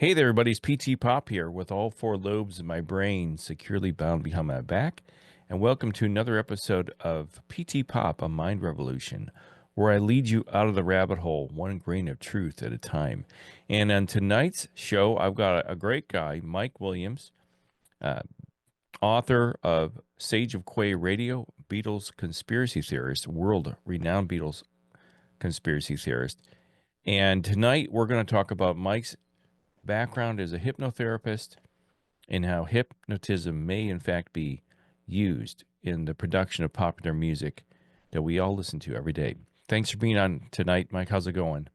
Hey there, everybody. It's PTPop here with all four lobes of my brain securely bound behind my back. And welcome to another episode of PTPop, a mind revolution, where I lead you out of the rabbit hole, one grain of truth at a time. And on tonight's show, I've got a great guy, Mike Williams, uh, author of Sage of Quay Radio, Beatles conspiracy theorist, world renowned Beatles conspiracy theorist. And tonight we're going to talk about Mike's background as a hypnotherapist and how hypnotism may, in fact, be used in the production of popular music that we all listen to every day. Thanks for being on tonight, Mike. How's it going?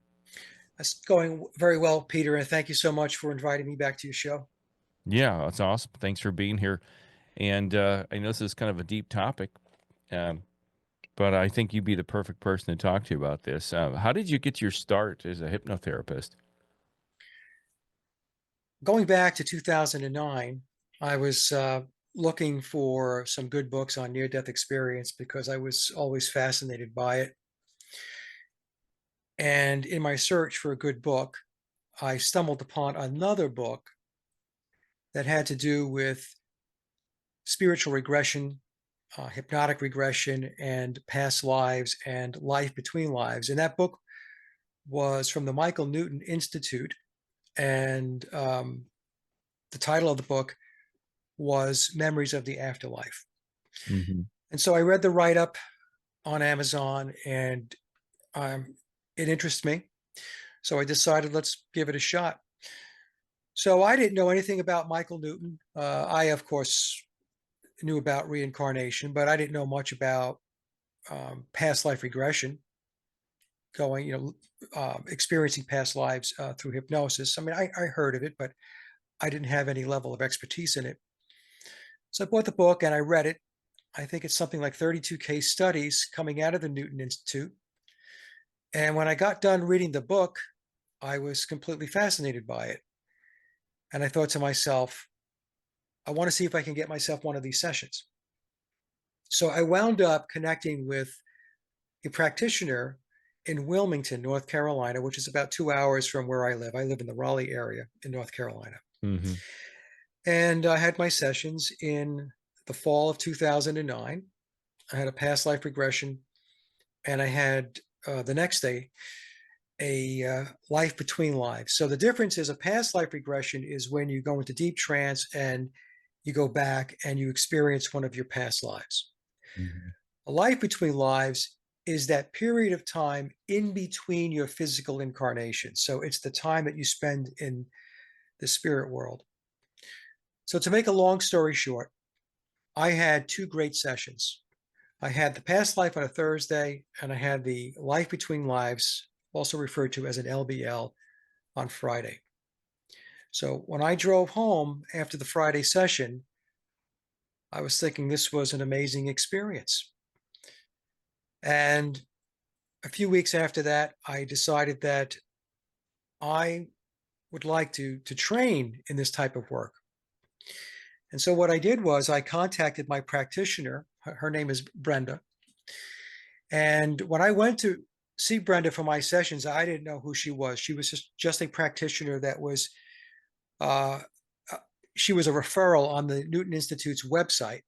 That's going very well, Peter, and thank you so much for inviting me back to your show. Yeah, that's awesome. Thanks for being here. And I know this is kind of a deep topic, um, but I think you'd be the perfect person to talk to about this. How did you get your start as a hypnotherapist? Going back to 2009, I was looking for some good books on near-death experience because I was always fascinated by it. And in my search for a good book, I stumbled upon another book that had to do with spiritual regression, hypnotic regression, and past lives and life between lives. And that book was from the Michael Newton Institute. And the title of the book was Memories of the Afterlife. Hmm. And so I read the write up on Amazon and it interests me. So I decided let's give it a shot. So I didn't know anything about Michael Newton. I, of course, knew about reincarnation, but I didn't know much about past life regression, experiencing past lives through hypnosis. I mean, I heard of it, but I didn't have any level of expertise in it. So I bought the book and I read it. I think it's something like 32 case studies coming out of the Newton Institute. And when I got done reading the book, I was completely fascinated by it. And I thought to myself, I want to see if I can get myself one of these sessions. So I wound up connecting with a practitioner in Wilmington, North Carolina, which is about 2 hours from where I live. I live in the Raleigh area in North Carolina. Hmm. And I had my sessions in the fall of 2009. I had a past life regression, and I had the next day a life between lives. So the difference is a past life regression is when you go into deep trance and you go back and you experience one of your past lives. Hmm. A life between lives is that period of time in between your physical incarnation. So it's the time that you spend in the spirit world. So to make a long story short, I had two great sessions. I had the past life on a Thursday, and I had the life between lives, also referred to as an LBL, on Friday. So when I drove home after the Friday session, I was thinking this was an amazing experience. And a few weeks after that, I decided that I would like to train in this type of work. And so what I did was I contacted my practitioner. Her name is Brenda. And when I went to see Brenda for my sessions, I didn't know who she was. She was just a practitioner that was, uh, uh, she was a referral on the Newton Institute's website.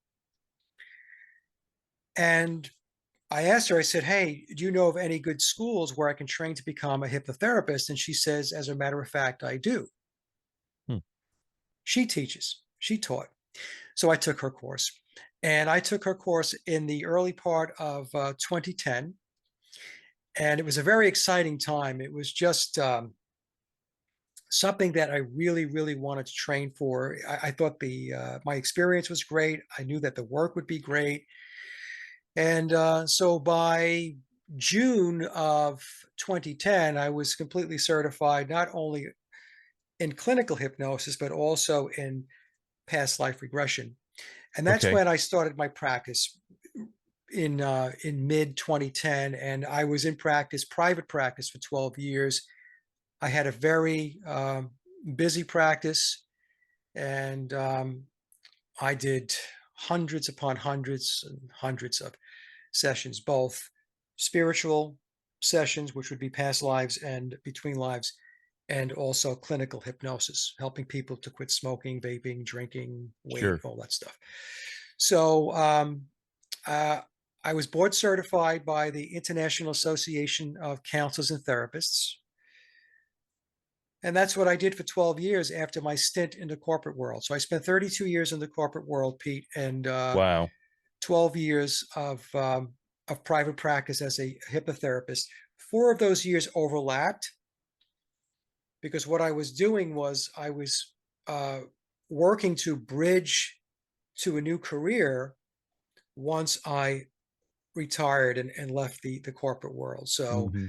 And I asked her, I said, hey, do you know of any good schools where I can train to become a hypnotherapist? And she says, as a matter of fact, I do. Hmm. She teaches, she taught. So I took her course. And I took her course in the early part of 2010. And it was a very exciting time. It was just something that I really, really wanted to train for. I thought the my experience was great. I knew that the work would be great. And so by June of 2010, I was completely certified, not only in clinical hypnosis, but also in past life regression. And that's Okay. when I started my practice in mid 2010, and I was in practice, private practice, for 12 years. I had a very busy practice, and I did hundreds upon hundreds and hundreds of sessions, both spiritual sessions, which would be past lives and between lives, and also clinical hypnosis, helping people to quit smoking, vaping, drinking, weight, Sure. all that stuff. So uh, I was board certified by the International Association of Counselors and Therapists. And that's what I did for 12 years after my stint in the corporate world. So I spent 32 years in the corporate world, Pete, and Wow. 12 years of private practice as a hypnotherapist. 4 of those years overlapped because what I was doing was I was uh, working to bridge to a new career once I retired and left the corporate world. So, Hmm.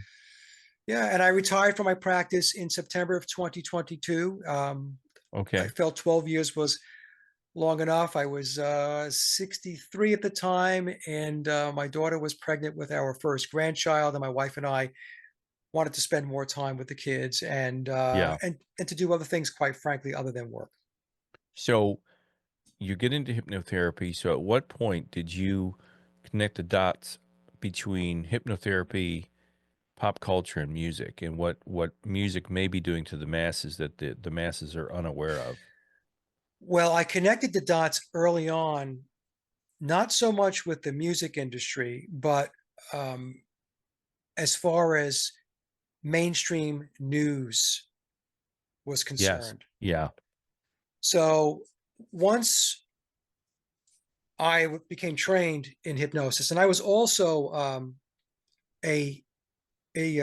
yeah, and I retired from my practice in September of 2022. I Okay. felt 12 years was long enough. I was 63 at the time, and my daughter was pregnant with our first grandchild, and my wife and I wanted to spend more time with the kids Yeah. and to do other things, quite frankly, other than work. So you get into hypnotherapy. So at what point did you connect the dots between hypnotherapy, pop culture, and music, and what music may be doing to the masses that the masses are unaware of? Well, I connected the dots early on, not so much with the music industry, but um, as far as mainstream news was Yes. concerned. Yeah. So once I became trained in hypnosis, and I was also a a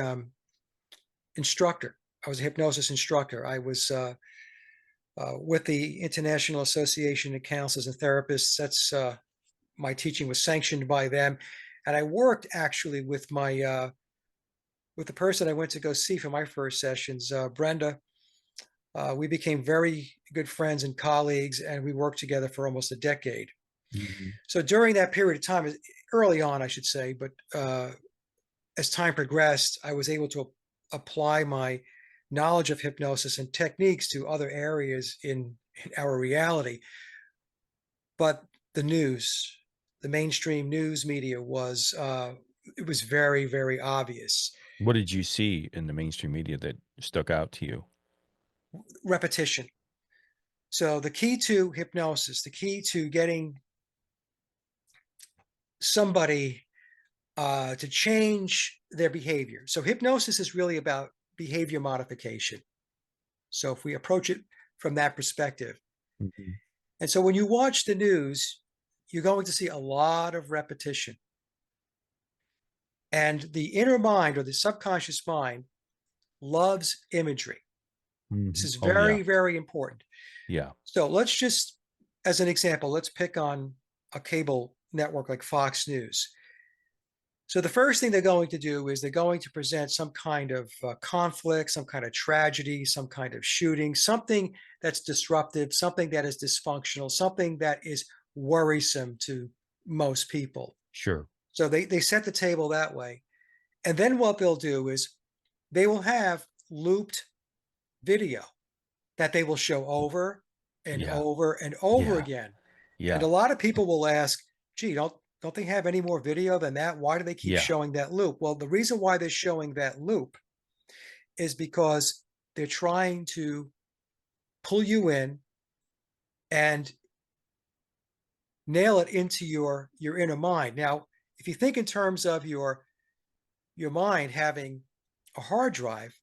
instructor. I was a hypnosis instructor. I was with the International Association of Counselors and Therapists. That's my teaching was sanctioned by them, and I worked actually with the person I went to go see for my first sessions, Brenda. We became very good friends and colleagues, and we worked together for almost a decade. Hmm. So during that period of time, early on, I should say, but as time progressed, I was able to apply my knowledge of hypnosis and techniques to other areas in our reality. But the news, the mainstream news media was it was very, very obvious. What did you see in the mainstream media that stuck out to you? Repetition. So the key to hypnosis, the key to getting somebody to change their behavior. So hypnosis is really about behavior modification. So if we approach it from that perspective, Hmm. and so when you watch the news, you're going to see a lot of repetition. And the inner mind or the subconscious mind loves imagery. This Hmm. is Oh yeah. very, very important. Yeah. So let's just, as an example, let's pick on a cable network like Fox News. So the first thing they're going to do is they're going to present some kind of conflict, some kind of tragedy, some kind of shooting, something that's disruptive, something that is dysfunctional, something that is worrisome to most people. Sure. So they set the table that way. And then what they'll do is they will have looped video that they will show over and Yeah. over and over Yeah. again. And Yeah. a lot of people will ask, gee, don't they have any more video than that? Why do they keep Yeah. showing that loop? Well, the reason why they're showing that loop is because they're trying to pull you in and nail it into your inner mind. Now, if you think in terms of your mind having a hard drive,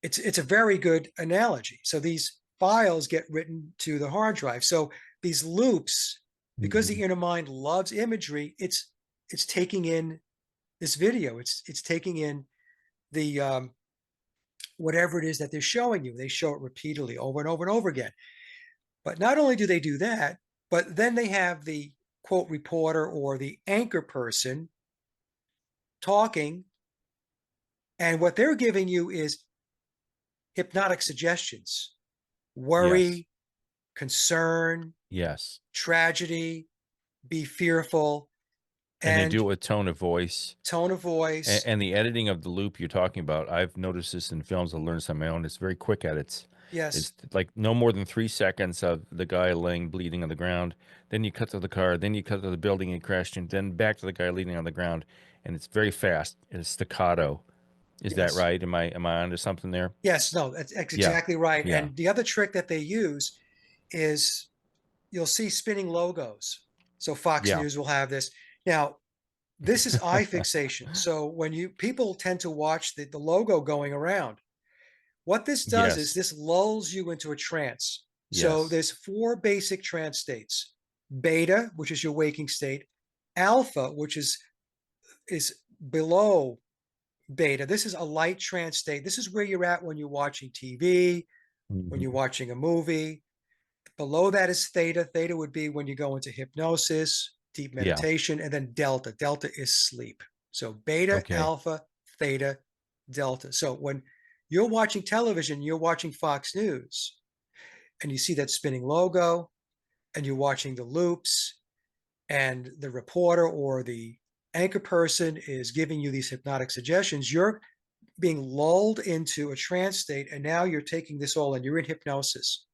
it's a very good analogy. So these files get written to the hard drive. So these loops, because Hmm. the inner mind loves imagery, it's taking in this video. It's taking in the whatever it is that they're showing you. They show it repeatedly over and over and over again. But not only do they do that, but then they have the quote reporter or the anchor person talking, and what they're giving you is hypnotic suggestions, Yes. worry, concern, Yes. tragedy, be fearful, And they and do it with tone of voice. tone of And, voice. and the editing of the loop you're talking about, I've noticed this in films. I learned this on my own. It's very quick edits. Yes, It's like no more than 3 seconds of the guy laying bleeding on the ground. Then you cut to the car. Then you cut to the building and crashed, and then back to the guy leaning on the ground. And it's very fast. It's staccato. Is that Yes. right? Am I onto something there? Yes, no, that's Yeah. exactly right. Yeah. And the other trick that they use is you'll see spinning logos. So Fox Yeah. News will have this. Now, this is eye fixation. So when you people tend to watch the logo going around, what this does is Yes. this lulls you into a trance. So Yes. there's four basic trance states: beta, which is your waking state; alpha, which is below beta. This is a light trance state. This is where you're at when you're watching TV, when you're Hmm. watching a movie. Below that is theta. Theta would be when you go into hypnosis, deep Yeah. meditation, and then delta. Delta is sleep. So beta, Okay. alpha, theta, delta. So when you're watching television, you're watching Fox News, and you see that spinning logo, and you're watching the loops, and the reporter or the anchor person is giving you these hypnotic suggestions, you're being lulled into a trance state, and now you're taking this all and you're in hypnosis.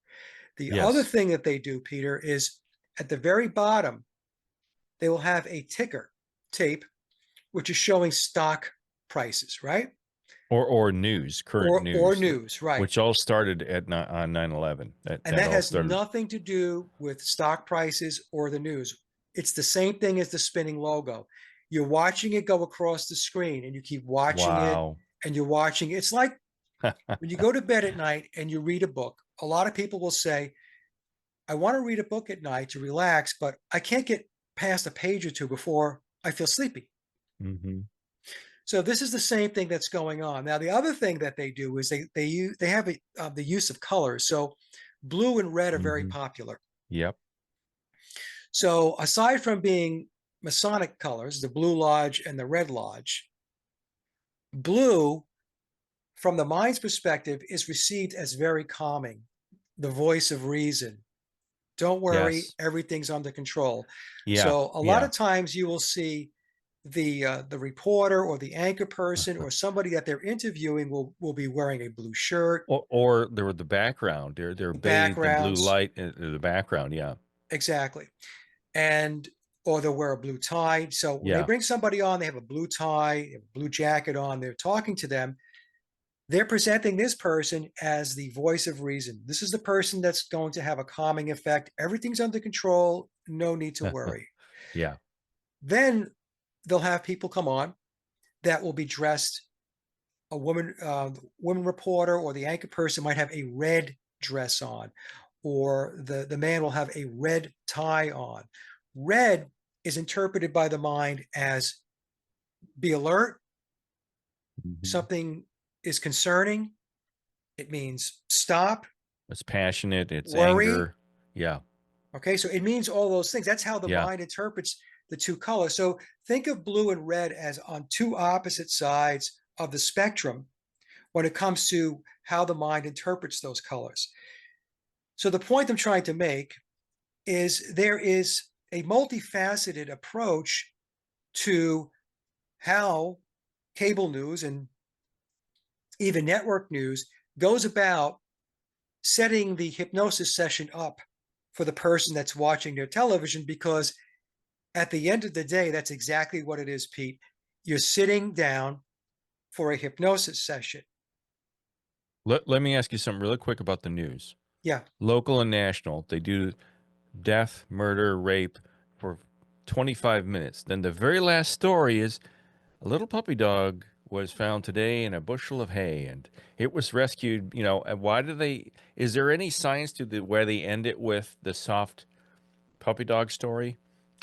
The other Yes. thing that they do, Peter, is at the very bottom, they will have a ticker tape, which is showing stock prices, right? Or news, current Or news, news, right? which all started on 9/11. That And that that all has started. nothing to do with stock prices or the news. It's the same thing as the spinning logo. You're watching it go across the screen and you keep watching it Wow. and you're watching. It's like when you go to bed at night and you read a book, a lot of people will say, I want to read a book at night to relax, but I can't get past a page or two before I feel sleepy. Hmm. So this is the same thing that's going on. Now, the other thing that they do is they have the use of colors. So blue and red are very Hmm. popular. Yep. So aside from being Masonic colors, the Blue Lodge and the Red Lodge, blue, from the mind's perspective, is received as very calming, the voice of reason. Don't worry, Yes. everything's under control. Yeah. So a lot Yeah. of times you will see the reporter or the anchor person or somebody that they're interviewing will be wearing a blue shirt, Or there were the background. They're bathed in blue backgrounds, light in the background. Yeah. exactly, and or they'll wear a blue tie. So when they Yeah. bring somebody on, they have a blue tie, a blue jacket on. They're talking to them. They're presenting this person as the voice of reason. This is the person that's going to have a calming effect. Everything's under control. No need to worry. Yeah. Then they'll have people come on that will be dressed. A woman reporter or the anchor person might have a red dress on, or the man will have a red tie on. Red is interpreted by the mind as be alert, Hmm. something is concerning. It means stop, It's passionate. It's worry. anger. Yeah. Okay, so it means all those things. That's how the Yeah. mind interprets the two colors. So think of blue and red as on two opposite sides of the spectrum when it comes to how the mind interprets those colors. So the point I'm trying to make is there is a multifaceted approach to how cable news and even network news goes about setting the hypnosis session up for the person that's watching their television, because at the end of the day, that's exactly what it is, Pete. You're sitting down for a hypnosis session. Let me ask you something really quick about the news. Yeah. Local and national, they do death, murder, rape for 25 minutes. Then the very last story is a little puppy dog was found today in a bushel of hay and it was rescued. And why do they, is there any science to where they end it with the soft puppy dog story?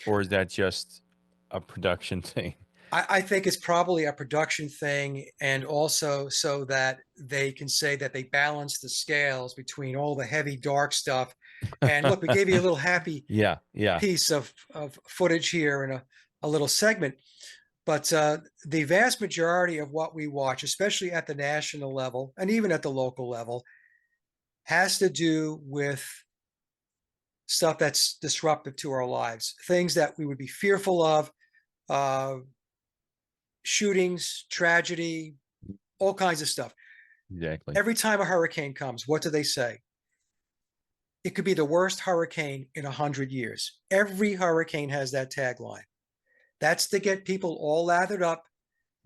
Or is that just a production thing? I think it's probably a production thing, and also so that they can say that they balance the scales between all the heavy, dark stuff. And look, we gave you a little happy Yeah, yeah. piece of footage here in a little segment. But the vast majority of what we watch, especially at the national level and even at the local level, has to do with stuff that's disruptive to our lives, things that we would be fearful of, uh, shootings, tragedy, all kinds of stuff. Exactly. Every time a hurricane comes, what do they say? It could be the worst hurricane in 100 years. Every hurricane has that tagline. That's to get people all lathered up,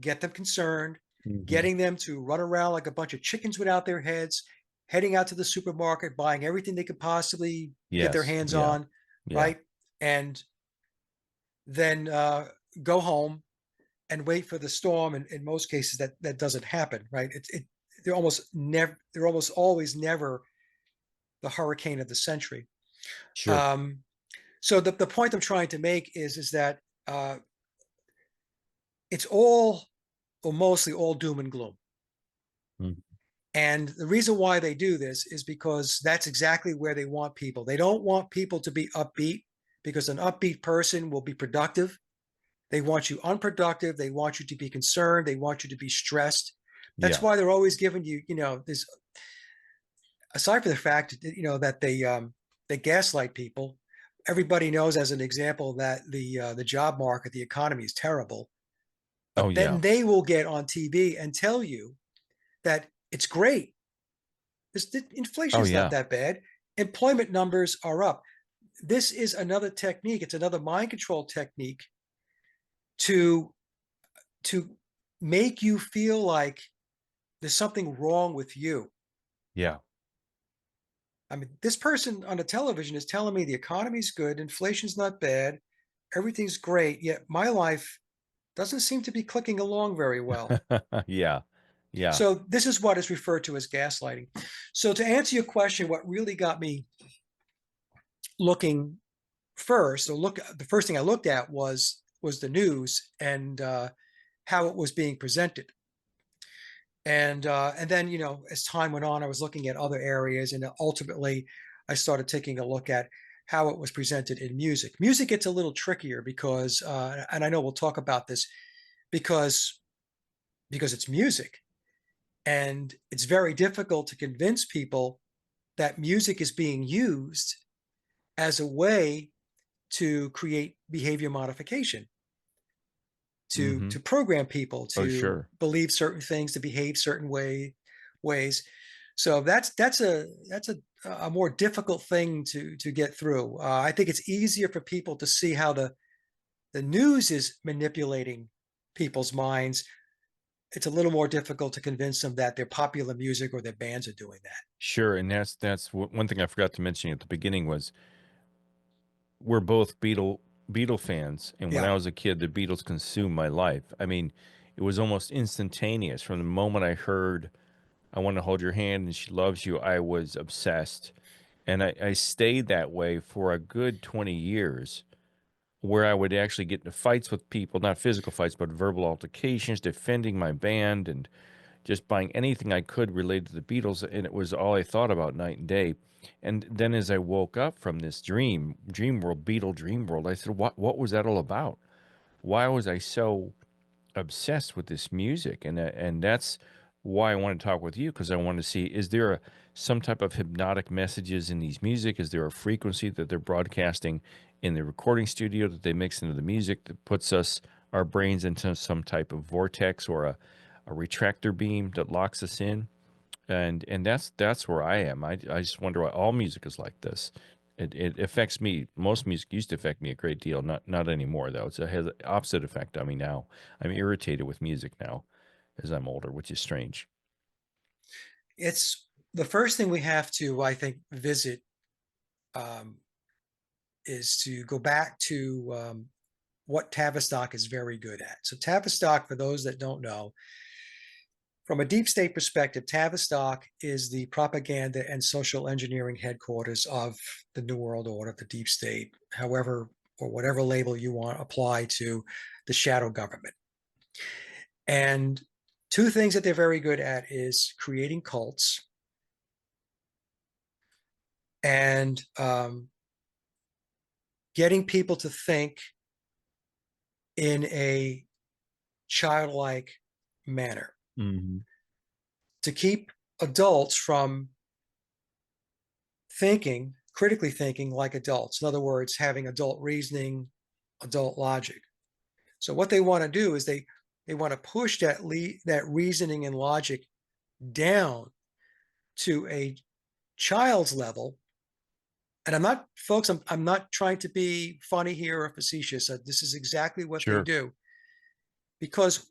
get them concerned. Hmm. getting them to run around like a bunch of chickens without their heads, heading out to the supermarket, buying everything they could possibly get their Yes. hands Yeah. on, Yeah. right? And then go home and wait for the storm. And in most cases, that doesn't happen, right? They're almost never, they're almost always never the hurricane of the century. Sure. Um, so the point I'm trying to make is that it's all or mostly all doom and gloom. Mhm. And the reason why they do this is because that's exactly where they want people. They don't want people to be upbeat because an upbeat person will be productive. They want you unproductive. They want you to be concerned. They want you to be stressed. That's Yeah. why they're always giving you, this, aside from the fact that, that they gaslight people. Everybody knows, as an example, that the job market, the economy is terrible. Oh, But yeah. then they will get on TV and tell you that it's great. Oh, Inflation's not yeah. that bad. Employment numbers are up. This is another technique. It's another mind control technique to to make you feel like there's something wrong with you. Yeah. I mean, this person on the television is telling me the economy's good, inflation's not bad, everything's great, yet my life doesn't seem to be clicking along very well. Yeah. Yeah. So this is what is referred to as gaslighting. So to answer your question, what really got me looking first, or look, the first thing I looked at was the news and how it was being presented. And then, as time went on, I was looking at other areas, and ultimately I started taking a look at how it was presented in music. Music gets a little trickier because and I know we'll talk about this, because it's music, and it's very difficult to convince people that music is being used as a way to create behavior modification, to Hmm. program people Oh, to sure. believe certain things, to behave certain ways. So that's a more difficult thing to get through. I think it's easier for people to see how the news is manipulating people's minds. It's a little more difficult to convince them that their popular music or their bands are doing that. Sure. And that's one thing I forgot to mention at the beginning was we're both Beatle fans, and when Yeah. I was a kid, the Beatles consumed my life. I mean, it was almost instantaneous. From the moment I heard "I Want to Hold Your Hand" and "She Loves You," I was obsessed, and I stayed that way for a good 20 years, where I would actually get into fights with people, not physical fights, but verbal altercations, defending my band and just buying anything I could related to the Beatles, and it was all I thought about night and day. And then as I woke up from this dream world, Beatle dream world, I said, what was that all about? Why was I so obsessed with this music? And that's why I want to talk with you, because I want to see, is there some type of hypnotic messages in these music? Is there a frequency that they're broadcasting in the recording studio that they mix into the music that puts our brains into some type of vortex or a retractor beam that locks us in? And that's where I am. I just wonder why all music is like this. It affects me. Most music used to affect me a great deal. Not anymore though. It has an opposite effect on me now. I'm irritated with music now as I'm older, which is strange. It's the first thing we have to, I think, visit, um, is to go back to what Tavistock is very good at. So Tavistock, for those that don't know, from a deep state perspective, Tavistock is the propaganda and social engineering headquarters of the New World Order, the deep state, however, or whatever label you want to apply to the shadow government. And two things that they're very good at is creating cults and getting people to think in a childlike manner, Hmm. to keep adults from critically thinking like adults. In other words, having adult reasoning, adult logic. So what they want to do is they want to push that reasoning and logic down to a child's level. And I'm not, folks, I'm not trying to be funny here or facetious. This is exactly what they Sure. do. Because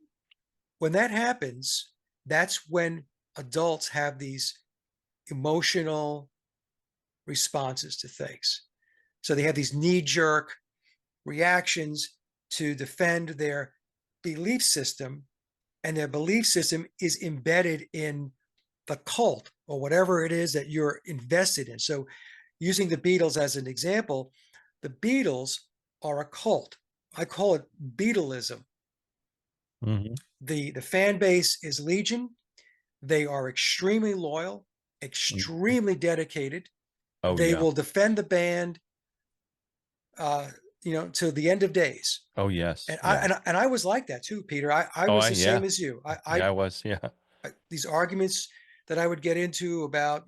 when that happens, that's when adults have these emotional responses to things. So they have these knee-jerk reactions to defend their belief system, and their belief system is embedded in the cult or whatever it is that you're invested in. So using the Beatles as an example, the Beatles are a cult. I call it Beatleism. Hmm. The fan base is legion. They are extremely loyal, extremely dedicated. Oh They yeah. will defend the band, to the end of days. Oh yes. And I Yeah. and I, and I was like that too, Peter. I Oh was I the yeah. same as you. Yeah, I was. Yeah. These arguments that I would get into about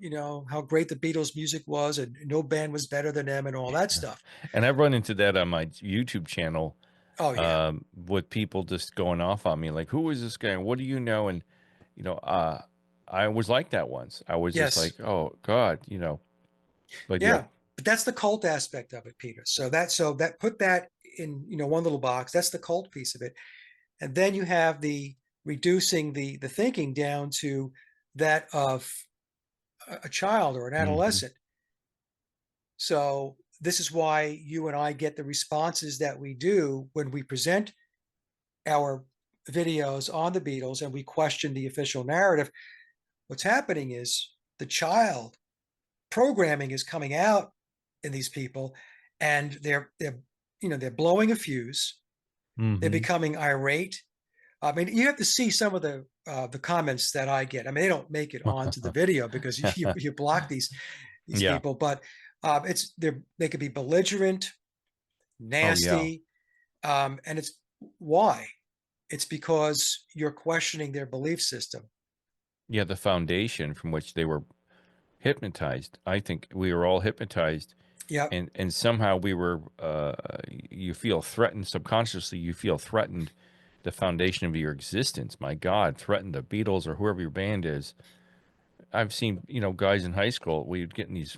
how great the Beatles music was and no band was better than them and all that stuff. And I've run into that on my YouTube channel, Oh yeah, with people just going off on me, like, "Who is this guy? What do you know?" And you know, uh, I was like that once. I was just yes, like, "Oh God," But yeah. yeah. But that's the cult aspect of it, Peter. So that put that in one little box. That's the cult piece of it, and then you have the reducing the thinking down to that of a child or an Hmm. adolescent. So this is why you and I get the responses that we do when we present our videos on the Beatles and we question the official narrative. What's happening is the child programming is coming out in these people, and they're blowing a fuse. They're Hmm. becoming irate. I mean, you have to see some of the comments that I get. I mean, they don't make it onto the video because you block these Yeah. people, but they could be belligerent, Oh yeah. nasty, and it's why. It's because you're questioning their belief system. Yeah. The foundation from which they were hypnotized. I think we were all hypnotized, Yep. and somehow we were. You feel threatened subconsciously. You feel threatened. The foundation of your existence. My God, threaten the Beatles or whoever your band is. I've seen, guys in high school, we'd get in these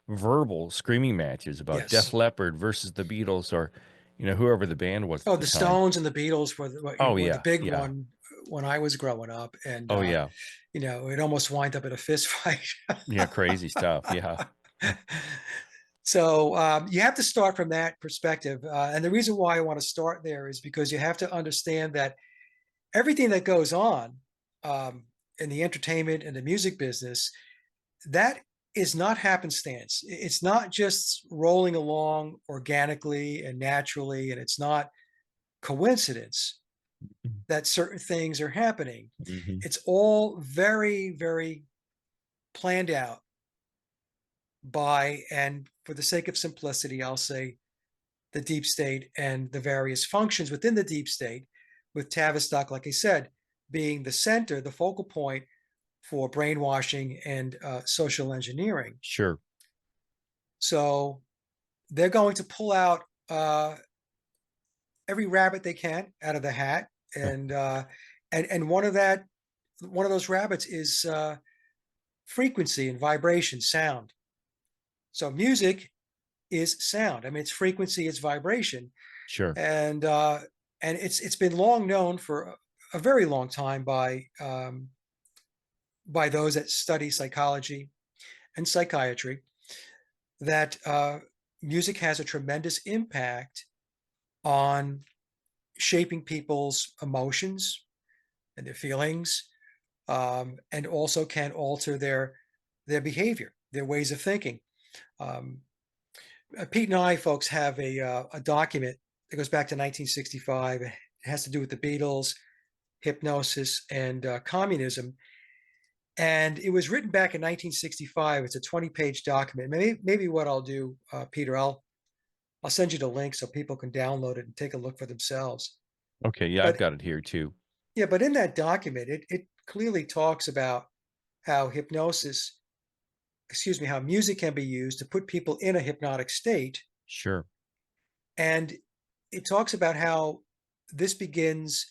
verbal screaming matches about Def Yes. Leppard versus the Beatles or, whoever the band was at Oh, the the time. Stones and the Beatles Oh were the yeah, big yeah. one when I was growing up, and Oh yeah. it almost wind up in a fist fight. Yeah, crazy stuff. Yeah. So you have to start from that perspective, and the reason why I want to start there is because you have to understand that everything that goes on um, in the entertainment and the music business, that is not happenstance. It's not just rolling along organically and naturally, and it's not coincidence that certain things are happening. Hmm. It's all very, very planned out by, and for the sake of simplicity, I'll say the deep state and the various functions within the deep state, with Tavistock, like I said, being the center, the focal point for brainwashing and social engineering. Sure. So they're going to pull out every rabbit they can out of the hat, and one of those rabbits is frequency and vibration, sound. So music is sound. I mean, it's frequency, it's vibration, Sure. and it's been long known for a very long time by those that study psychology and psychiatry that music has a tremendous impact on shaping people's emotions and their feelings, and also can alter their behavior, their ways of thinking. Um, Pete and I, folks, have a document that goes back to 1965. It has to do with the Beatles, hypnosis, and communism. And it was written back in 1965. It's a 20-page document. Maybe what I'll do, Peter, I'll send you the link so people can download it and take a look for themselves. Okay. Yeah, I've But got it here too. yeah, but in that document, it clearly talks about how how music can be used to put people in a hypnotic state. Sure. And it talks about how this begins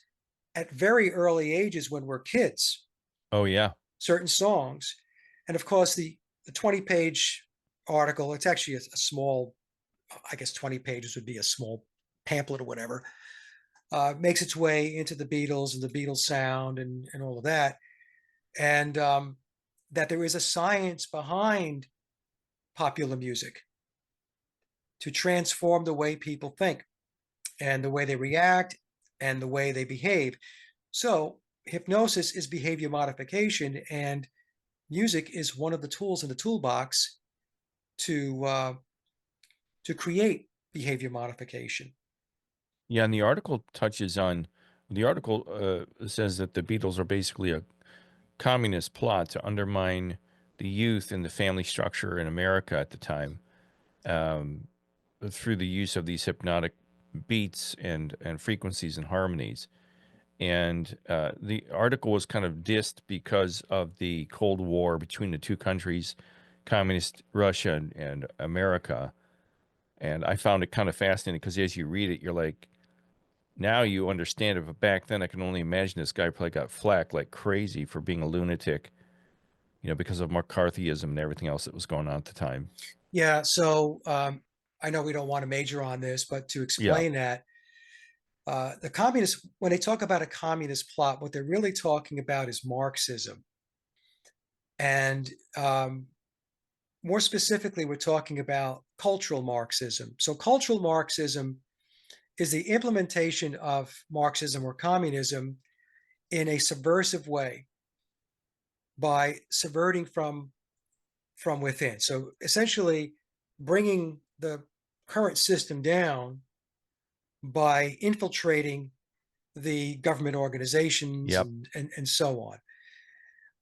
at very early ages when we're kids, Oh yeah. certain songs. And of course, the 20-page article, it's actually a small, I guess 20 pages would be a small pamphlet or whatever. makes its way into the Beatles and the Beatles sound and all of that. And that there is a science behind popular music to transform the way people think and the way they react and the way they behave. So, hypnosis is behavior modification, and music is one of the tools in the toolbox to create behavior modification. Yeah, and the article touches on the article says that the Beatles are basically a communist plot to undermine the youth and the family structure in America at the time, um, through the use of these hypnotic beats and frequencies and harmonies. And the article was kind of dissed because of the Cold War between the two countries, communist Russia and America. And I found it kind of fascinating because as you read it, you're like, now you understand it. But back then, I can only imagine this guy probably got flack like crazy for being a lunatic, because of McCarthyism and everything else that was going on at the time. Yeah, so I know we don't want to major on this, but to Yeah. explain that, the communists, when they talk about a communist plot, what they're really talking about is Marxism. And more specifically, we're talking about cultural Marxism. So, cultural Marxism is the implementation of Marxism or communism in a subversive way by subverting from within. So, essentially, bringing the current system down by infiltrating the government organizations Yep. and so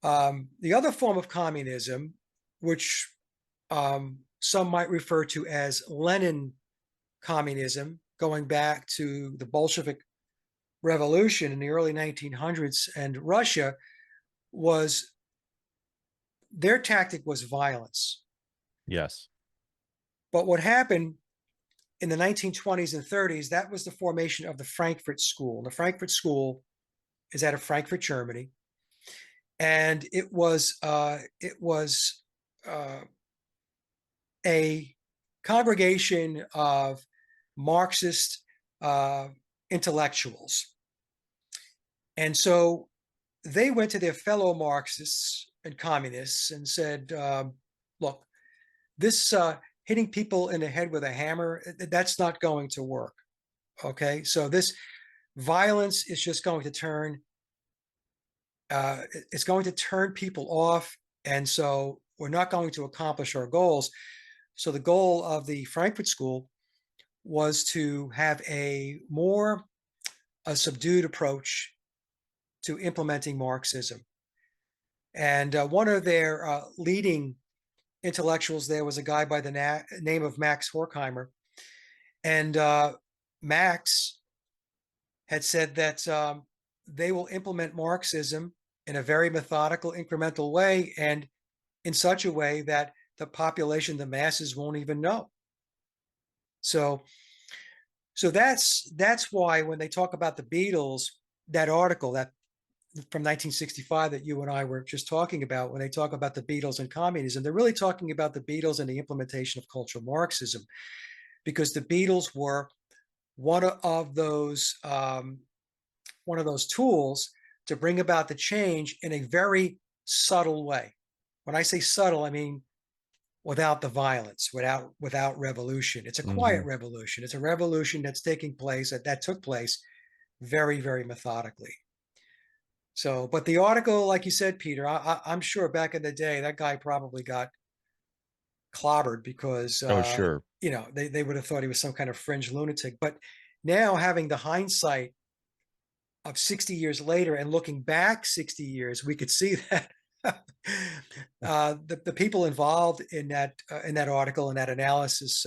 on. The other form of communism, which some might refer to as Lenin communism, going back to the Bolshevik Revolution in the early 1900s, and Russia was their tactic was violence. Yes. But what happened in the 1920s and 30s, that was the formation of the Frankfurt School. The Frankfurt School is out of Frankfurt, Germany, and it was uh, a congregation of Marxist uh, intellectuals. And so they went to their fellow Marxists and communists and said, look, this hitting people in the head with a hammer, that's not going to work. Okay. So this violence is just going to it's going to turn people off. And so we're not going to accomplish our goals. So the goal of the Frankfurt School was to have a subdued approach to implementing Marxism. And one of their leading intellectuals there was a guy by the name of Max Horkheimer. And Max had said that they will implement Marxism in a very methodical, incremental way, and in such a way that the population, the masses, won't even know. So, so that's why when they talk about the Beatles, that article that from 1965 that you and I were just talking about, when they talk about the Beatles and communism, they're really talking about the Beatles and the implementation of cultural Marxism, because the Beatles were one of those one of those tools to bring about the change in a very subtle way. When I say subtle, I mean without the violence, without revolution. It's a Hmm. quiet revolution. It's a revolution that's taking place that took place very, very methodically. So, but the article, like you said, Peter, I'm sure back in the day that guy probably got clobbered because Oh, sure. they would have thought he was some kind of fringe lunatic. But now having the hindsight of 60 years later and looking back 60 years, we could see that the people involved in that article and that analysis,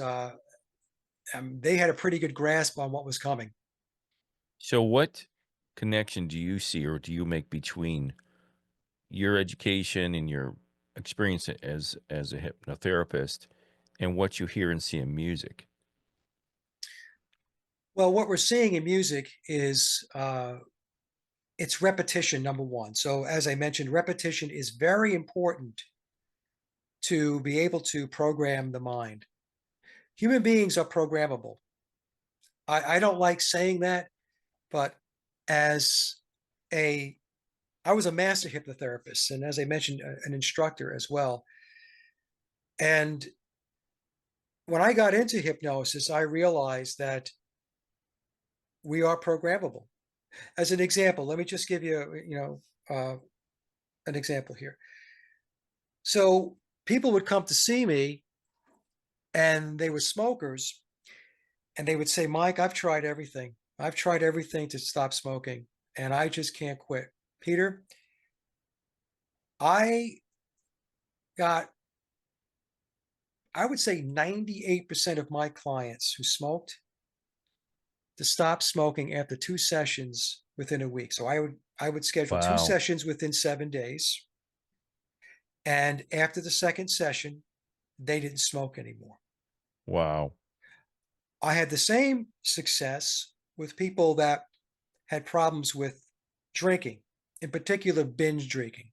they had a pretty good grasp on what was coming. So, what connection do you see or do you make between your education and your experience as a hypnotherapist and what you hear and see in music? Well, what we're seeing in music is it's repetition, number one. So, as I mentioned, repetition is very important to be able to program the mind. Human beings are programmable. I don't like saying that, but as a I was a master hypnotherapist, and as I mentioned, an instructor as well. And when I got into hypnosis, I realized that we are programmable. As an example, let me just give you, an example here. So people would come to see me, and they were smokers, and they would say, "Mike, I've tried everything. I've tried everything to stop smoking, and I just can't quit." Peter, I got, I would say 98% of my clients who smoked to stop smoking after 2 sessions within a week. So I would schedule two Wow. sessions within 7 days. And after the second session, they didn't smoke anymore. Wow. I had the same success with people that had problems with drinking, in particular, binge drinking.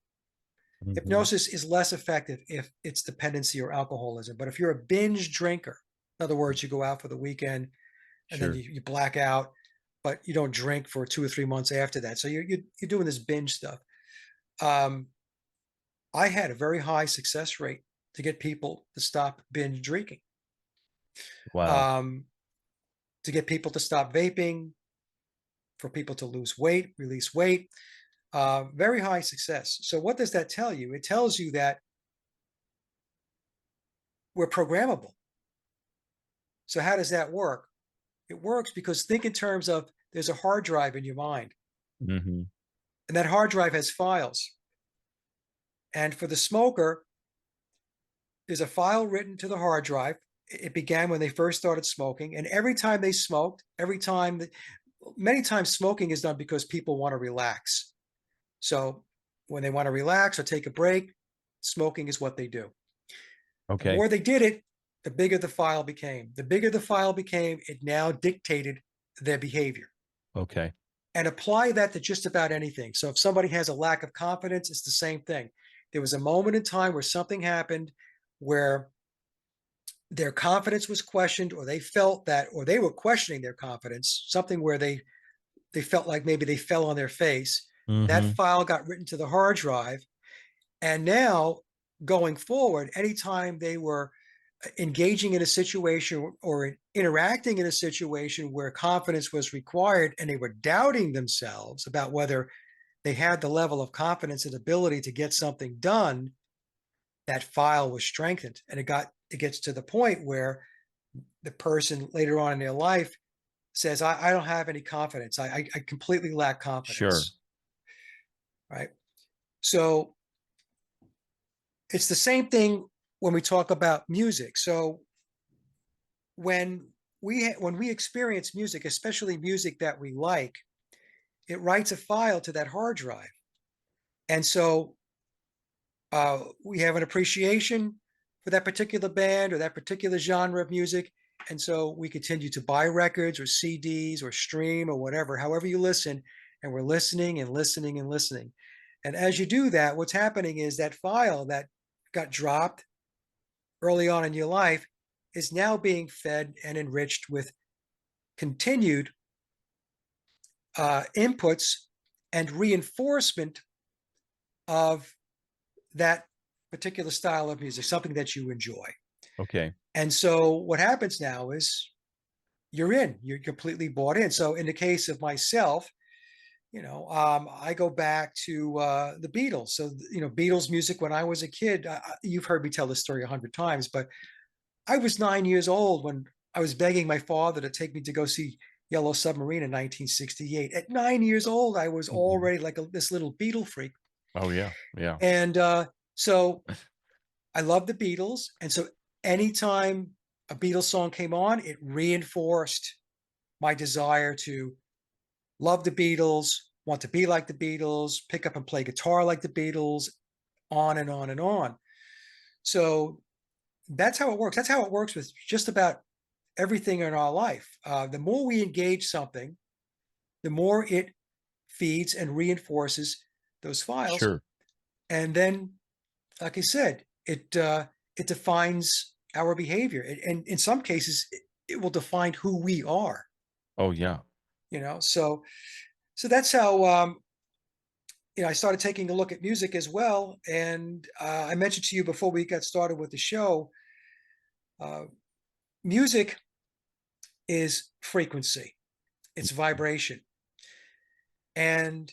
Hmm. Hypnosis is less effective if it's dependency or alcoholism. But if you're a binge drinker, in other words, you go out for the weekend and then Sure. you black out, but you don't drink for 2 or 3 months after that. So you're doing this binge stuff. Um, I had a very high success rate to get people to stop binge drinking, Wow. um, to get people to stop vaping, for people to lose weight, release weight. Very high success. So what does that tell you? It tells you that we're programmable. So how does that work? It works because think in terms of there's a hard drive in your mind, Hmm. and that hard drive has files. And for the smoker, there's a file written to the hard drive. It began when they first started smoking. And every time they smoked, many times smoking is done because people want to relax. So when they want to relax or take a break, smoking is what they do. The Okay. more they did it, the bigger the file became. The bigger the file became, it now dictated their behavior. Okay. And apply that to just about anything. So if somebody has a lack of confidence, it's the same thing. There was a moment in time where something happened where their confidence was questioned, or they felt that, or they were questioning their confidence, something where they felt like maybe they fell on their face. That Hmm. file got written to the hard drive. And now going forward, anytime they were engaging in a situation or interacting in a situation where confidence was required and they were doubting themselves about whether they had the level of confidence and ability to get something done, that file was strengthened. And it gets to the point where the person later on in their life says, I don't have any confidence. I completely lack Sure. confidence. Right. So it's the same thing when we talk about music. So when we experience music, especially music that we like, it writes a file to that hard drive. And so we have an appreciation for that particular band or that particular genre of music. And so we continue to buy records or CDs or stream or whatever, however you listen, and we're listening and listening and listening. And as you do that, what's happening is that file that got dropped early on in your life is now being fed and enriched with continued inputs and reinforcement of that particular style of music, something that you enjoy. Okay. And so what happens now is you're completely bought in. So in the case of myself, I go back to the Beatles. So, Beatles music when I was a kid, you've heard me tell this story 100 times, but I was 9 years old when I was begging my father to take me to go see Yellow Submarine in 1968. At 9 years old, I was Hmm. already like this little Beatle freak. Oh yeah. Yeah. And so I love the Beatles. And so anytime a Beatles song came on, it reinforced my desire to love the Beatles, want to be like the Beatles, pick up and play guitar like the Beatles, on and on and on. So that's how it works. That's how it works with just about everything in our life. The more we engage something, the more it feeds and reinforces those files. Sure. And then, like I said, it defines our behavior. And in some cases, it will define who we are. Oh yeah. So that's how I started taking a look at music as well. And I mentioned to you before we got started with the show, uh, music is frequency, it's vibration. And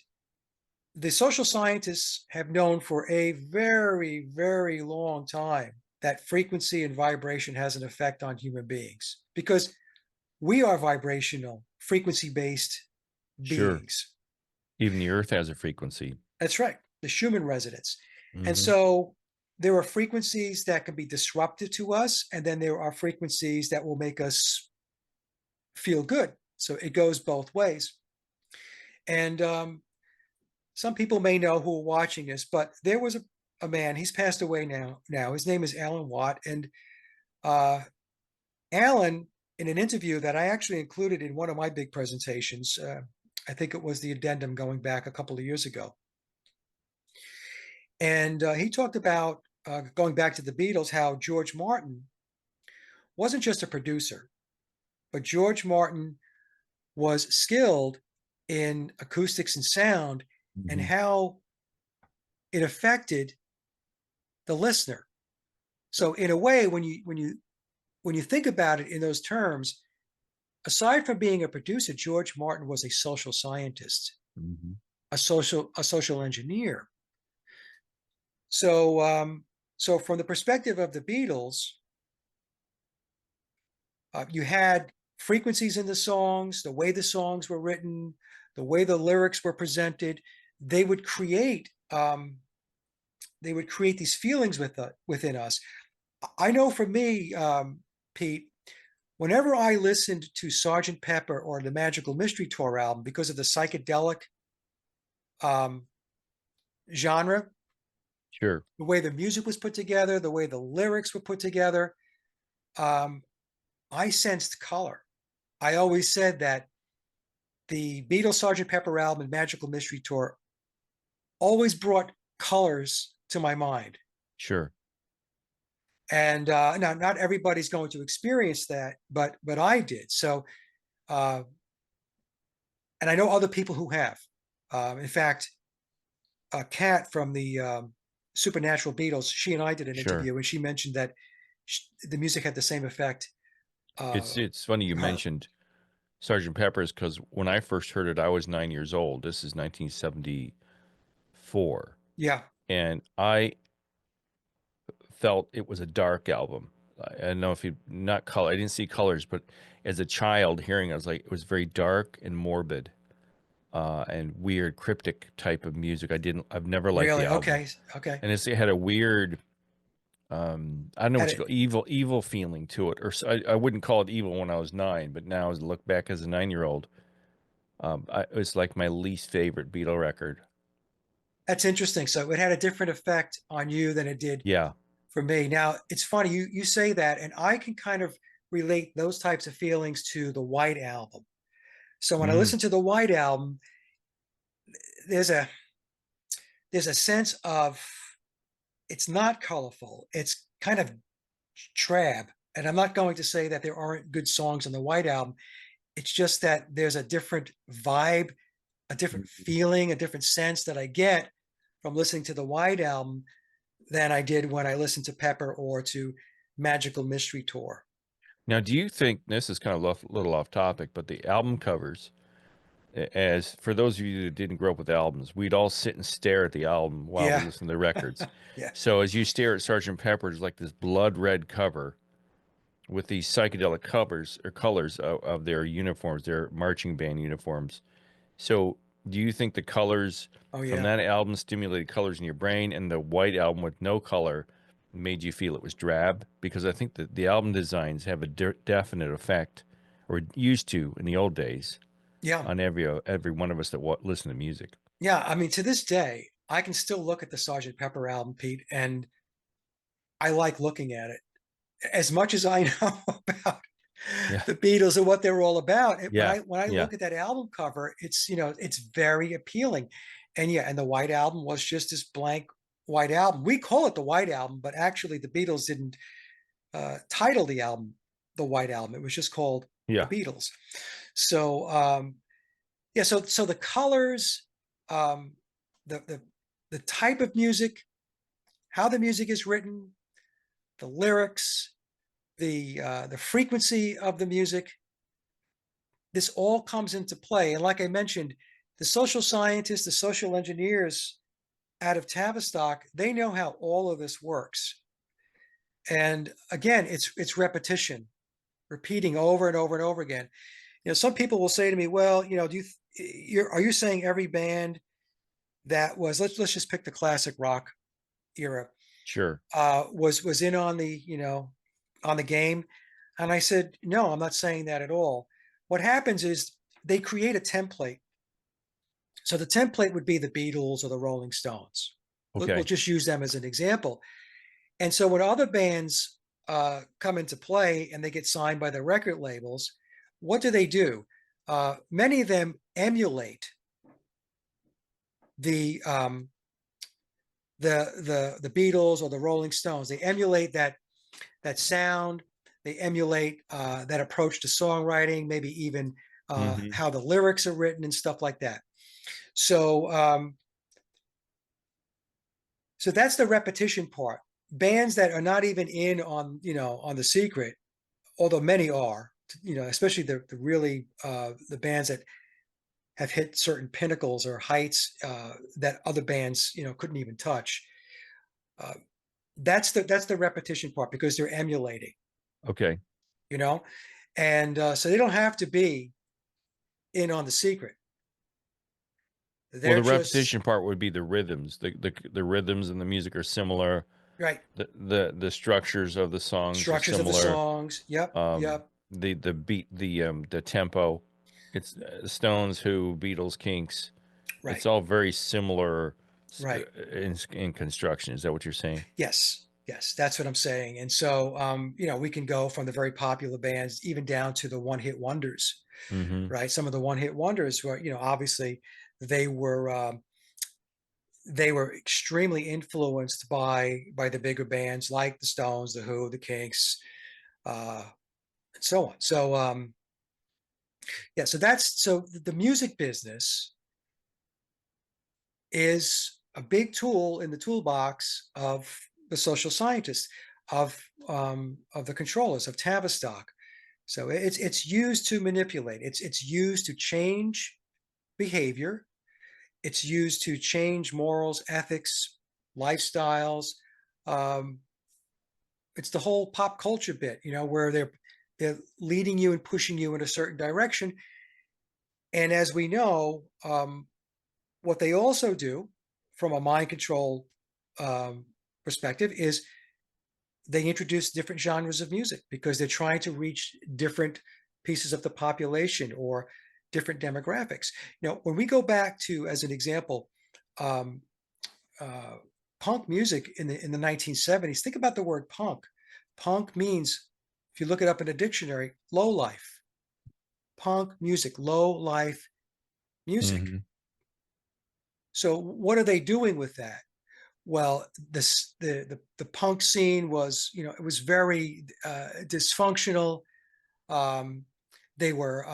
the social scientists have known for a very, very long time that frequency and vibration has an effect on human beings because we are vibrational, frequency based Sure. beings. Even the earth has a frequency. That's right, the Schumann resonance. And Hmm. so there are frequencies that can be disruptive to us, and then there are frequencies that will make us feel good. So it goes both ways. And some people may know who are watching this, but there was a man, he's passed away now. His name is Alan Watt. And uh, Alan, in an interview that I actually included in one of my big presentations, I think it was the addendum going back a couple of years ago. And he talked about going back to the Beatles, how George Martin wasn't just a producer, but George Martin was skilled in acoustics and sound and Hmm. how it affected the listener. So in a way, when you think about it in those terms, aside from being a producer, George Martin was a social scientist, Hmm. a social engineer. So from the perspective of the Beatles, you had frequencies in the songs, the way the songs were written, the way the lyrics were presented. They would create these feelings within us. I know for me, Pete, whenever I listened to Sergeant Pepper or the Magical Mystery Tour album, because of the psychedelic um, genre, Sure. the way the music was put together, the way the lyrics were put together, um, I sensed color. I always said that the Beatles Sergeant Pepper album and Magical Mystery Tour always brought colors to my mind. Sure. And now, not everybody's going to experience that, but I did. So, uh, and I know other people who have. In fact, Kat from the Supernatural Beatles, she and I did an Sure. interview, and she mentioned that the music had the same effect It's funny you on her. mentioned Sergeant Pepper's because when I first heard it, I was 9 years old. This is 1974, Yeah, and I felt it was a dark album. I don't know if you not color. I didn't see colors, but as a child hearing, it, I was like, it was very dark and morbid, and weird, cryptic type of music. I've never liked the really. album, Okay, okay. and it had a weird, I don't know Had what you it. call evil feeling to it, or I wouldn't call it evil when I was 9, but now as I look back as a 9-year-old, it was like my least favorite Beatle record. That's interesting. So it had a different effect on you than it did Yeah. for me. Now it's funny you say that, and I can kind of relate those types of feelings to the White Album. So when I Mm, listen to the White Album, there's a there's a sense of it's not colorful. It's kind of drab. And I'm not going to say that there aren't good songs on the White Album. It's just that there's a different vibe, a different feeling, a different sense that I get from listening to the White Album than I did when I listened to Pepper or to Magical Mystery Tour. Now, do you think this is kind of a little off topic, but the album covers, as for those of you that didn't grow up with albums, we'd all sit and stare at the album while we Yeah, listened to the records. yeah, So as you stare at Sergeant Pepper's, like this blood red cover with these psychedelic covers or colors of their uniforms, their marching band uniforms. So do you think the colors oh from yeah, that album stimulated colors in your brain, and the White Album with no color made you feel it was drab? Because I think that the album designs have a definite effect, or used to in the old days, yeah, on every one of us that listen to music. yeah. I mean, to this day, I can still look at the Sergeant Pepper album, Pete, and I like looking at it as much as I know about Yeah, the Beatles and what they're all about. When yeah, I yeah, look at that album cover, it's very appealing, and yeah, and the White Album was just this blank white album. We call it the White Album, but actually the Beatles didn't title the album the White Album. It was just called the yeah. Beatles. So Yeah, so the colors, um, the the type of music, how the music is written, the lyrics, the frequency of the music, this all comes into play. And like I mentioned, the social scientists, the social engineers out of Tavistock, they know how all of this works. And again, it's repetition, repeating over and over and over again. Some people will say to me, "Well, are you saying every band that was let's just pick the classic rock era Sure. was in on the on the game?" And I said, "No, I'm not saying that at all. What happens is they create a template. So the template would be the Beatles or the Rolling Stones. We'll Okay. just use them as an example. And so when other bands come into play and they get signed by the record labels, what do? Many of them emulate the the Beatles or the Rolling Stones. They emulate that sound. They emulate that approach to songwriting, maybe even Hmm. how the lyrics are written and stuff like that. So that's the repetition part. Bands that are not even in on on The Secret, although many are, especially the really the bands that have hit certain pinnacles or heights that other bands couldn't even touch. Uh, that's the repetition part because they're emulating, Okay. you know, and so they don't have to be in on The Secret. Well, They're the just repetition part would be the rhythms. The rhythms and the music are similar. right. The structures of the songs are Structures of the similar. songs. Yep, yep, The beat, the tempo. It's Stones, Who, Beatles, Kinks. It's right, all very similar right. in construction. Is that what you're saying? Yes, yes, that's what I'm saying. And so, we can go from the very popular bands even down to the one-hit wonders, Hmm. right? Some of the one-hit wonders were, obviously they were um, they were extremely influenced by the bigger bands like the Stones, the Who, the Kinks, and so on. So, yeah, so the music business is a big tool in the toolbox of the social scientists, of the controllers of Tavistock. So it's used to manipulate. It's used to change behavior. It's used to change morals, ethics, lifestyles. Um, it's the whole pop culture bit, where they're leading you and pushing you in a certain direction. And as we know, what they also do from a mind control um, perspective is they introduce different genres of music because they're trying to reach different pieces of the population or different demographics. When we go back to, as an example, um, uh, punk music in the 1970s, think about the word punk. Punk means, if you look it up in a dictionary, low life. Punk music, low life music. Hmm. So what are they doing with that? Well, the punk scene was, it was very dysfunctional. Um, they were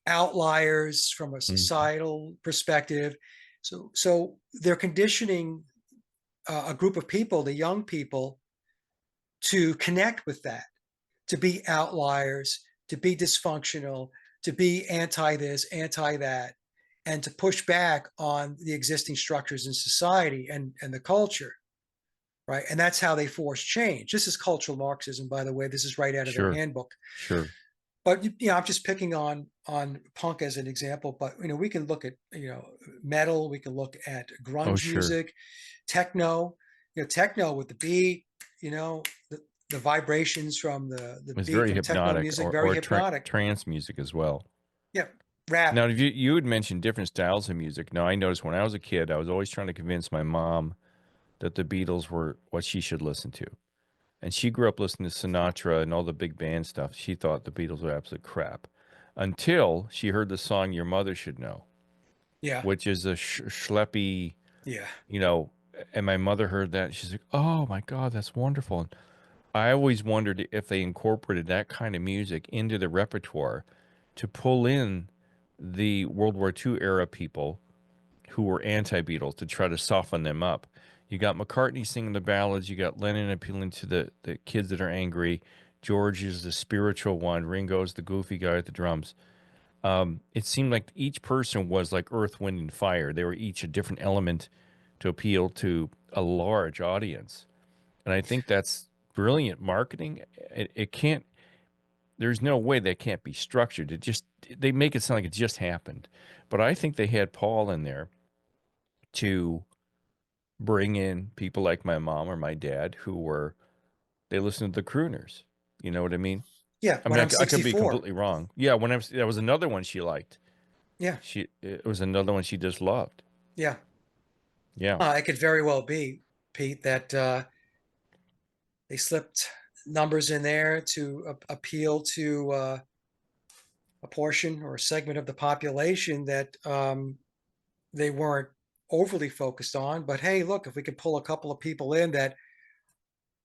outliers from a Hmm. societal perspective. So they're conditioning a group of people, the young people, to connect with that, to be outliers, to be dysfunctional, to be anti this, anti that, and to push back on the existing structures in society and the culture, right? And that's how they force change. This is cultural Marxism, by the way. This is right out of their Sure. handbook. Sure. But I'm just picking on punk as an example. But we can look at metal. We can look at Oh, grunge sure. music, techno. Techno with the beat. The vibrations from the It's beat very from techno hypnotic, music, very or hypnotic. trance music as well. Yeah, rap. Now, if you had mentioned different styles of music. Now, I noticed when I was a kid, I was always trying to convince my mom that the Beatles were what she should listen to. And she grew up listening to Sinatra and all the big band stuff. She thought the Beatles were absolute crap until she heard the song Your Mother Should Know, Yeah, which is a schleppy, yeah, you know. And my mother heard that. She's like, oh my God, that's wonderful. And I always wondered if they incorporated that kind of music into the repertoire to pull in the World War II era people who were anti-Beatles to try to soften them up. You got McCartney singing the ballads. You got Lennon appealing to the kids that are angry. George is the spiritual one. Ringo's the goofy guy at the drums. It seemed like each person was like earth, wind, and fire. They were each a different element to appeal to a large audience. And I think that's brilliant marketing. It can't, there's no way that can't be structured. They make it sound like it just happened. But I think they had Paul in there to bring in people like my mom or my dad they listened to the crooners. You know what I mean? Yeah, I when mean, I'm I could be 64. completely wrong. Yeah, that was another one she liked. Yeah, It was another one she just loved. yeah. Yeah. It could very well be, Pete, that they slipped numbers in there to appeal to a portion or a segment of the population that they weren't overly focused on. But hey, look, if we could pull a couple of people in that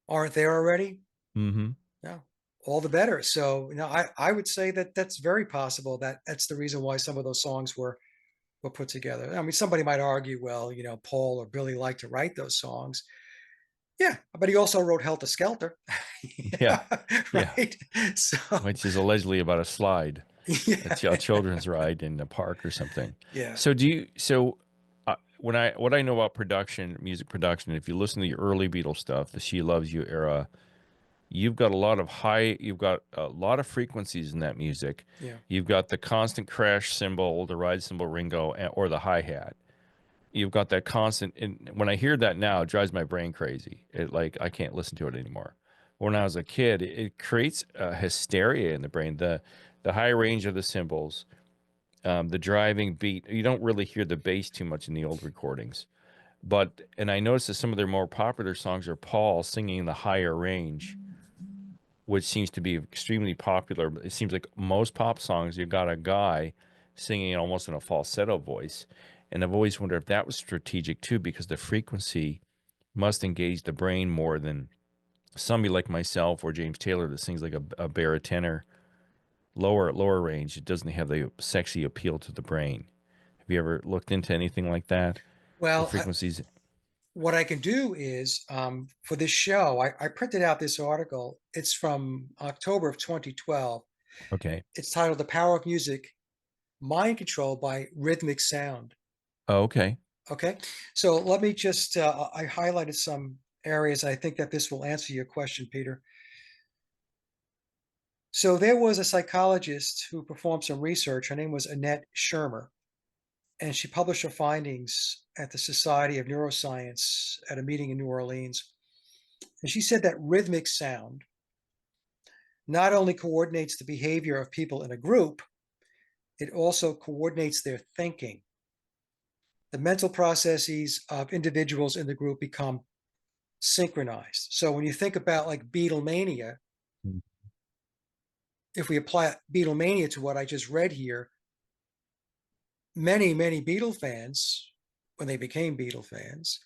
aren't there already, Mm-hmm. yeah, all the better. So, I would say that that's very possible that that's the reason why some of those songs were put together. I mean, somebody might argue, well, Paul or Billy liked to write those songs. Yeah, but he also wrote Helter Skelter. Yeah. Yeah, Yeah. right. So, Which is allegedly about a slide, yeah, a children's ride in a park or something. yeah, What I know about production, music production, if you listen to the early Beatles stuff, the She Loves You era, you've got a lot of frequencies in that music. yeah. You've got the constant crash cymbal, the ride cymbal Ringo, or the hi-hat. You've got that constant, and when I hear that now, it drives my brain crazy. I can't listen to it anymore. When I was a kid, it creates a hysteria in the brain. The high range of the cymbals, the driving beat. You don't really hear the bass too much in the old recordings. And I noticed that some of their more popular songs are Paul singing the higher range, which seems to be extremely popular. It seems like most pop songs, you got a guy singing almost in a falsetto voice. And I've always wondered if that was strategic too, because the frequency must engage the brain more than somebody like myself or James Taylor that sings like a baritone, lower range. It doesn't have the sexy appeal to the brain. Have you ever looked into anything like that? The Well, frequencies. what I can do is for this show, I printed out this article. It's from October of 2012. Okay. It's titled "The Power of Music: Mind Control by Rhythmic Sound." Oh, okay. Okay, so let me just, I highlighted some areas. I think that this will answer your question, Peter. So there was a psychologist who performed some research. Her name was Annette Shermer, and she published her findings at the Society of Neuroscience at a meeting in New Orleans. And she said that rhythmic sound not only coordinates the behavior of people in a group, it also coordinates their thinking. The mental processes of individuals in the group become synchronized. So when you think about like Beatlemania, Mm. if we apply Beatlemania to what I just read here, many Beatle fans, when they became Beatle fans,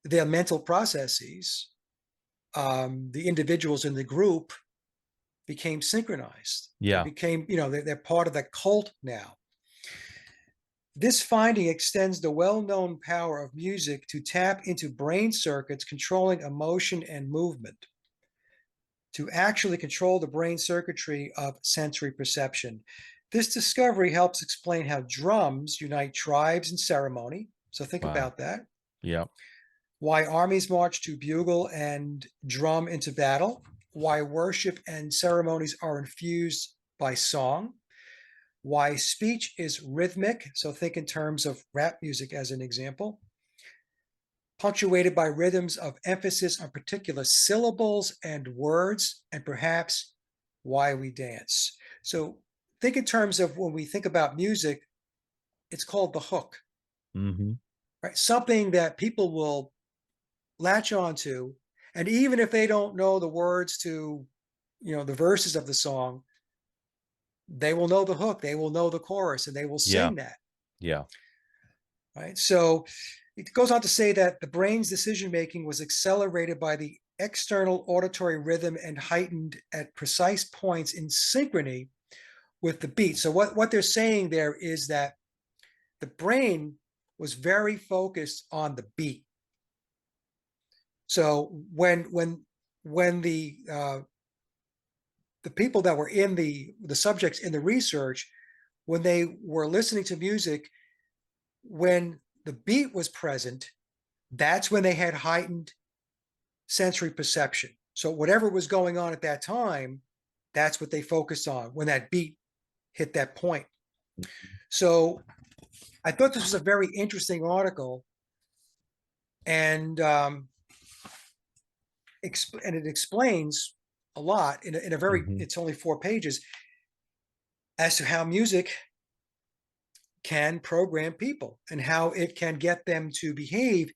their mental processes, the individuals in the group became synchronized. They Yeah. became, they're part of the cult now. This finding extends the well-known power of music to tap into brain circuits controlling emotion and movement, to actually control the brain circuitry of sensory perception. This discovery helps explain how drums unite tribes in ceremony. So think Wow. about that. Yeah. Why armies march to bugle and drum into battle. Why worship and ceremonies are infused by song. Why speech is rhythmic. So think in terms of rap music as an example, punctuated by rhythms of emphasis on particular syllables and words, and perhaps why we dance. So think in terms of when we think about music, it's called the hook, Mm-hmm. right? Something that people will latch onto. And even if they don't know the words to, the verses of the song, they will know the hook, they will know the chorus, and they will Yeah. sing that, Yeah. right? So it goes on to say that the brain's decision making was accelerated by the external auditory rhythm and heightened at precise points in synchrony with the beat. So what they're saying there is that the brain was very focused on the beat. So when the people that were in the subjects in the research, when they were listening to music, when the beat was present, that's when they had heightened sensory perception. So whatever was going on at that time, that's what they focused on when that beat hit that point. So I thought this was a very interesting article, and and it explains a lot in a very. Hmm. It's only 4 pages as to how music can program people and how it can get them to behave,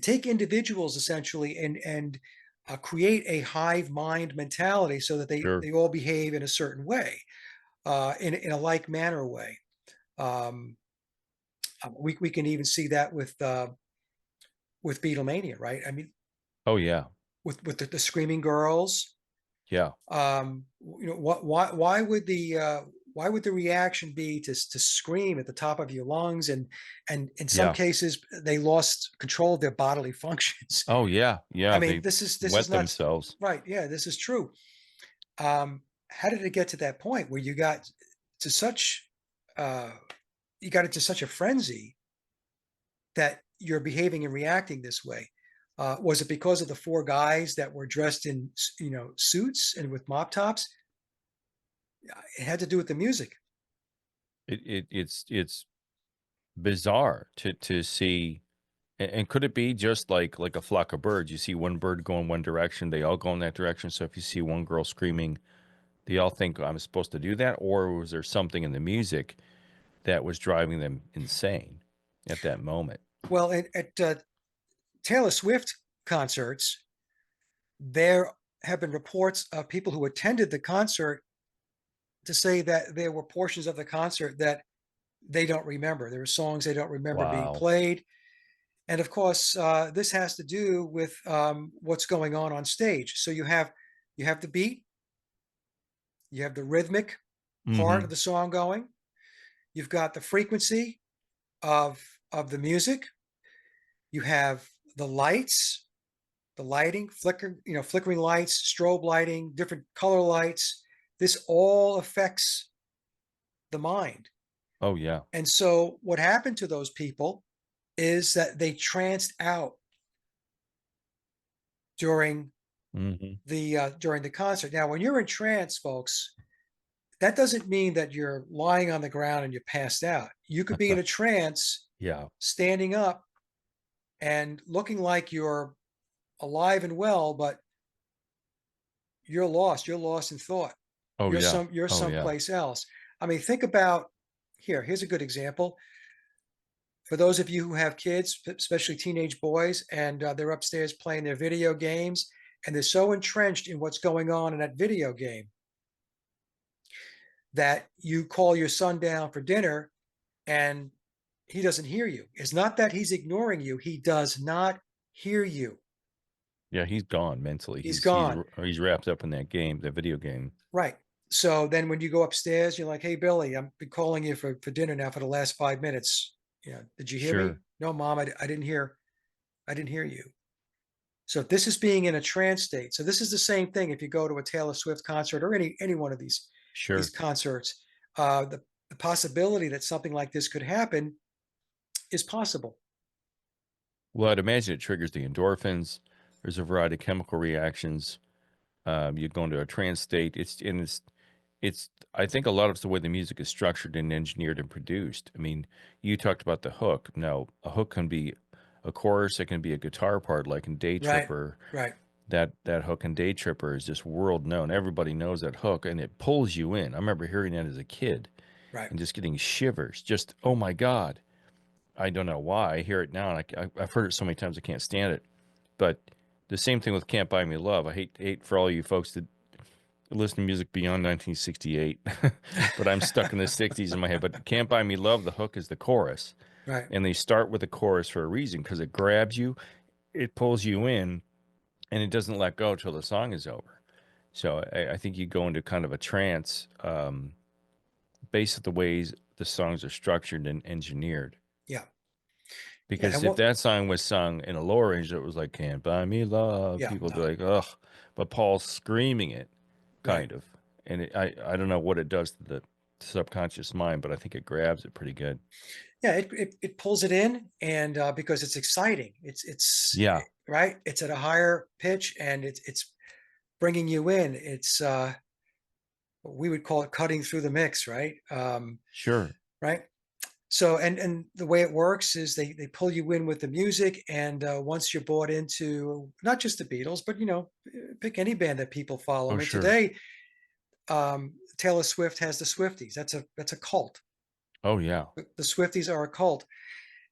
take individuals essentially, and create a hive mind mentality so that Sure. they all behave in a certain way, in a like manner way. Um, we can even see that with Beatlemania, right? I mean, Oh yeah. with the screaming girls. Yeah. Why would the reaction be to scream at the top of your lungs, and in some Yeah. cases they lost control of their bodily functions. Oh yeah. I Yeah. mean, They this is wet not themselves. right. Yeah, this is true. How did it get to that point where to such uh, you got into such a frenzy that you're behaving and reacting this way? Was it because of the four guys that were dressed in suits and with mop tops? It had to do with the music. It's bizarre to see. And could it be just like a flock of birds? You see one bird go in one direction, they all go in that direction. So if you see one girl screaming, they all think I'm supposed to do that, or was there something in the music that was driving them insane at that moment? Well, at Taylor Swift concerts, there have been reports of people who attended the concert to say that there were portions of the concert that they don't remember. There were songs they don't remember being Wow. played. And of course, this has to do with what's going on stage. So you have the beat, you have the rhythmic part of Hmm. the song going, you've got the frequency of the music, you have the lights, the lighting, flickering lights, strobe lighting, different color lights. This all affects the mind. Oh yeah. And so what happened to those people is that they tranced out during Hmm. during the concert. Now, when you're in trance, folks, that doesn't mean that you're lying on the ground and you're passed out. You could be in a trance, Yeah. standing up and looking like you're alive and well, but you're lost. You're lost in thought. Oh yeah. You're Oh yeah. someplace else. I mean, think about here's a good example. For those of you who have kids, especially teenage boys, and they're upstairs playing their video games, and they're so entrenched in what's going on in that video game that you call your son down for dinner and he doesn't hear you. It's not that he's ignoring you, he does not hear you. Yeah, he's gone mentally. He's He's gone. he's wrapped up in that game, that video game. Right. So then when you go upstairs, you're like, hey, Billy, I've been calling you for dinner now for the last 5 minutes. Did you hear me? Sure. No, mom, I didn't hear. I didn't hear you. So this is being in a trance state. So this is the same thing if you go to a Taylor Swift concert or any one of these Sure. concerts. The possibility that something like this could happen is possible. Well, I'd imagine it triggers the endorphins. There's a variety of chemical reactions. You go into a trance state. It's. I think a lot of it's the way the music is structured and engineered and produced. I mean, you talked about the hook. Now, a hook can be a chorus. It can be a guitar part, like in Day Right. Tripper. Right. That hook in Day Tripper is just world known. Everybody knows that hook, and it pulls you in. I remember hearing that as a kid Right. and just getting shivers. Just oh my god. I don't know why. I hear it now, and I've heard it so many times I can't stand it. But the same thing with "Can't Buy Me Love." I hate for all you folks that listen to music beyond 1968, but I'm stuck in the 60s in my head. But "Can't Buy Me Love," the hook is the chorus, Right. and they start with the chorus for a reason because it grabs you, it pulls you in, and it doesn't let go till the song is over. So I think you go into kind of a trance. based on the ways the songs are structured and engineered. Yeah. Yeah. Because And if what, that song was sung in a lower range, it was like "Can't Buy Me Love," yeah, people would be no, like, "Ugh," but Paul's screaming it, right. kind of, and I don't know what it does to the subconscious mind, but I think it grabs it pretty good. Yeah. It pulls it in, and because it's exciting, Yeah, right. It's at a higher pitch, and it's bringing you in. It's, we would call it cutting through the mix, right? sure. Right. So, and the way it works is they pull you in with the music, and once you're bought into not just the Beatles, but pick any band that people follow. I Oh, mean, sure. today, Taylor Swift has the Swifties. That's a cult. Oh, yeah. The Swifties are a cult,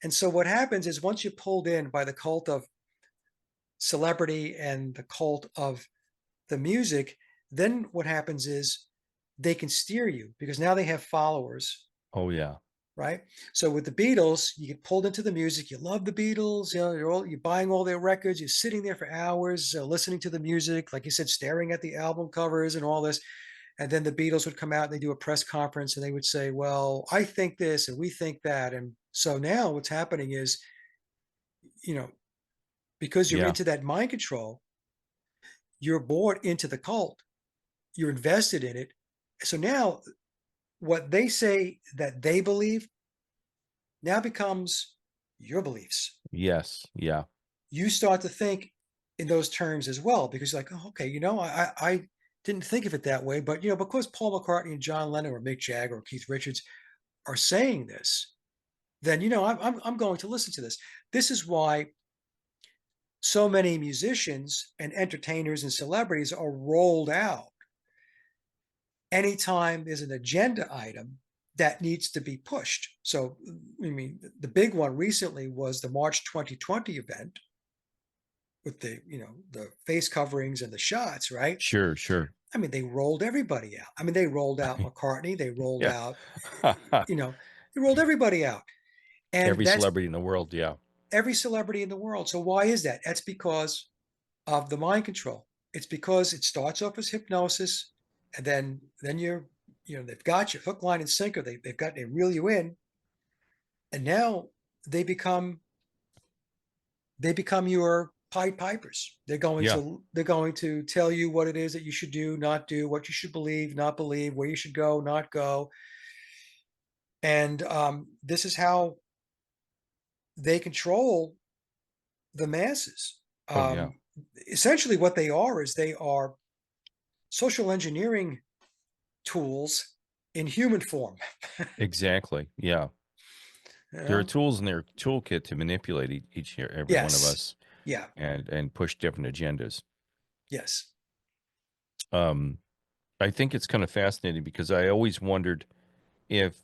and so what happens is once you're pulled in by the cult of celebrity and the cult of the music, then what happens is they can steer you because now they have followers, Oh, yeah. right? So with the Beatles, you get pulled into the music. You love the Beatles. You're buying all their records. You're sitting there for hours listening to the music, like you said, staring at the album covers and all this. And then the Beatles would come out and they do a press conference and they would say, "Well, I think this and we think that." And so now what's happening is, you know, because you're Yeah. into that mind control, you're bought into the cult. You're invested in it. So now what they say that they believe now becomes your beliefs. Yes. Yeah. You start to think in those terms as well because you're like, oh, okay, I didn't think of it that way, but because Paul McCartney and John Lennon or Mick Jagger or Keith Richards are saying this, then I'm going to listen to this. This is why so many musicians and entertainers and celebrities are rolled out anytime there's an agenda item that needs to be pushed. So, I mean, the big one recently was the March 2020 event with the face coverings and the shots, right? Sure. Sure. I mean, they rolled everybody out. I mean, they rolled out McCartney, they rolled Yeah. out, you know, they rolled everybody out, and Every that's celebrity in the world. Yeah. every celebrity in the world. So why is that? That's because of the mind control. It's because it starts off as hypnosis, and then they've got you hook, line, and sinker. They reel you in, and now they become they become your Pied Pipers. Yeah. They're going to tell you what it is that you should do, not do, what you should believe, not believe, where you should go, not go, and this is how they control the masses. Oh, yeah. Essentially, what they are is they are social engineering tools in human form. Exactly. Yeah. You There are know? tools in their toolkit to manipulate each and every one of Yes. us Yeah. and push different agendas. Yes. Um, I think it's kind of fascinating because I always wondered if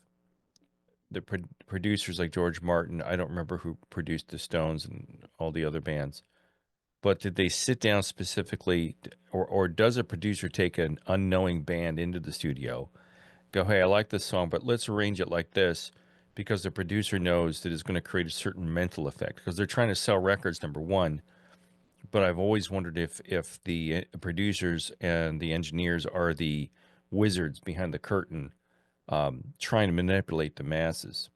the producers like George Martin, I don't remember who produced the Stones and all the other bands, but did they sit down specifically, or does a producer take an unknowing band into the studio, go, hey, I like this song, but let's arrange it like this because the producer knows that it's going to create a certain mental effect because they're trying to sell records, number one. But I've always wondered if the producers and the engineers are the wizards behind the curtain, trying to manipulate the masses.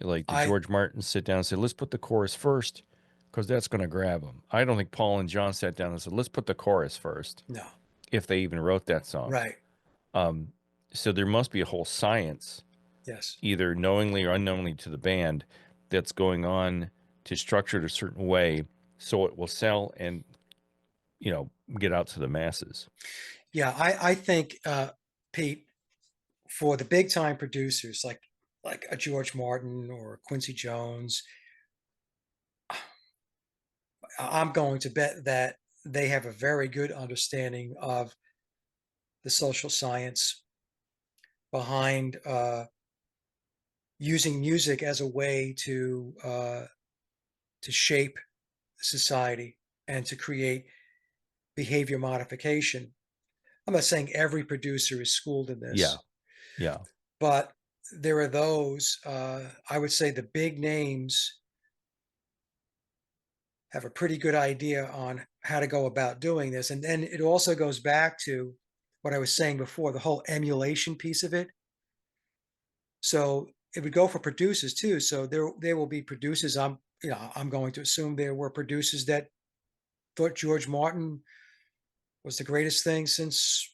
Like, did I George Martin sit down and say, let's put the chorus first because that's going to grab them? I don't think Paul and John sat down and said, let's put the chorus first, No. if they even wrote that song. Right. So there must be a whole science, Yes. either knowingly or unknowingly to the band, that's going on to structure it a certain way so it will sell and, get out to the masses. Yeah. I think, Pete, for the big time producers like a George Martin or Quincy Jones, I'm going to bet that they have a very good understanding of the social science behind using music as a way to shape society and to create behavior modification. I'm not saying every producer is schooled in Yeah, this, yeah, but there are those. I would say the big names have a pretty good idea on how to go about doing this. And then it also goes back to what I was saying before, the whole emulation piece of it. So it would go for producers too. So there will be producers. I'm going to assume there were producers that thought George Martin was the greatest thing since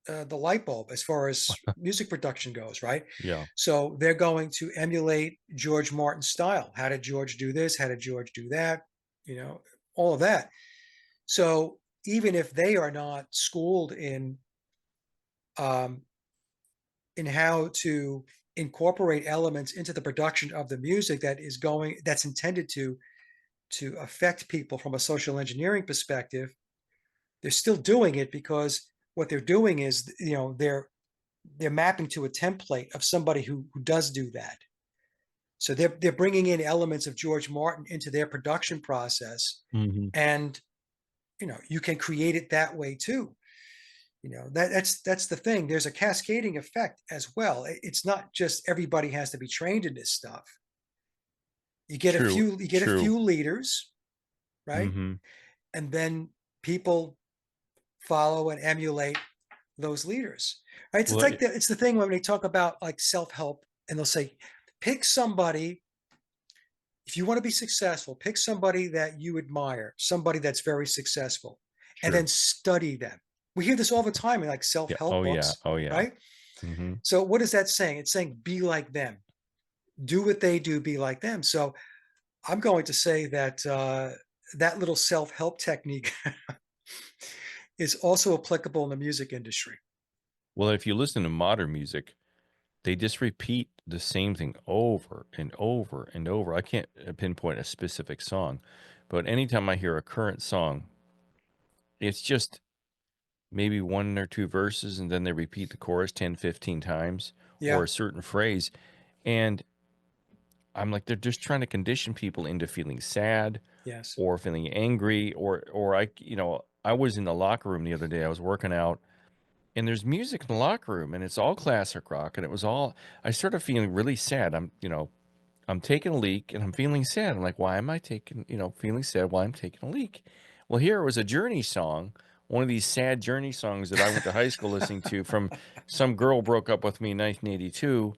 the light bulb as far as music production goes, right? Yeah. So they're going to emulate George Martin's style. How did George do this? How did George do that? You know, all of that. So even if they are not schooled um, in how to incorporate elements into the production of the music that's intended to affect people from a social engineering perspective, they're still doing it because what they're doing is, they're mapping to a template of somebody who does do that. So they're bringing in elements of George Martin into their production process, Hmm. and you can create it that way too. That's the thing. There's a cascading effect as well. It's not just everybody has to be trained in this stuff. True. You get a True. few leaders, right? Hmm. And then people follow and emulate those leaders. Right? It's Well, like it's the thing when they talk about like self-help, and they'll say, pick somebody. If you want to be successful, pick somebody that you admire, somebody that's very successful, and sure. then study them. We hear this all the time in like Yeah. self-help Oh yeah. books, Oh yeah. right? Hmm. So what is that saying? It's saying be like them, do what they do, be like them. So I'm going to say that that little self-help technique is also applicable in the music industry. Well, if you listen to modern music, they just repeat the same thing over and over and over. I can't pinpoint a specific song, but anytime I hear a current song, it's just maybe one or two verses and then they repeat the chorus 10, 15 times or Yeah. a certain phrase. And I'm like, they're just trying to condition people into feeling sad Yes. or feeling angry or I was in the locker room the other day. I was working out and there's music in the locker room and it's all classic rock and it was all I started feeling really sad. I'm taking a leak and I'm feeling sad. I'm like, why am I feeling sad while I'm taking a leak? Well, here it was a Journey song, one of these sad Journey songs that I went to high school listening to from some girl broke up with me in 1982.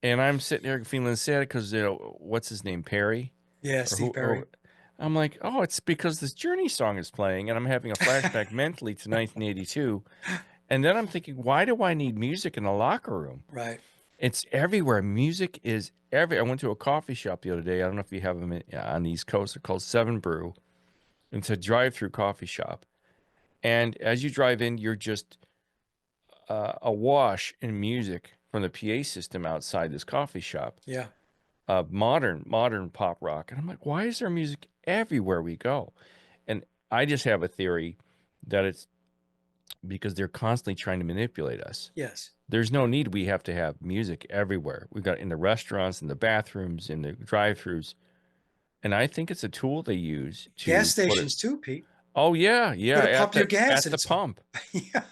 And I'm sitting there feeling sad because, what's his name, Perry? Yeah, Or Steve who? Perry. Or I'm like, oh, it's because this Journey song is playing and I'm having a flashback mentally to 1982. And then I'm thinking, why do I need music in the locker room? Right. It's everywhere. Music is every. I went to a coffee shop the other day. I don't know if you have them on the East Coast. They're called Seven Brew. It's a drive-through coffee shop. And as you drive in, you're just awash in music from the PA system outside this coffee shop. Yeah. Modern pop rock. And I'm like, why is there music everywhere we go? And I just have a theory that it's because they're constantly trying to manipulate us. Yes. There's no need we have to have music everywhere. We've got in the restaurants, in the bathrooms, in the drive-throughs. And I think it's a tool they use Gas to put it. stations too, Pete. Oh yeah, Go yeah, to pump your gas at and the it's pump. yeah.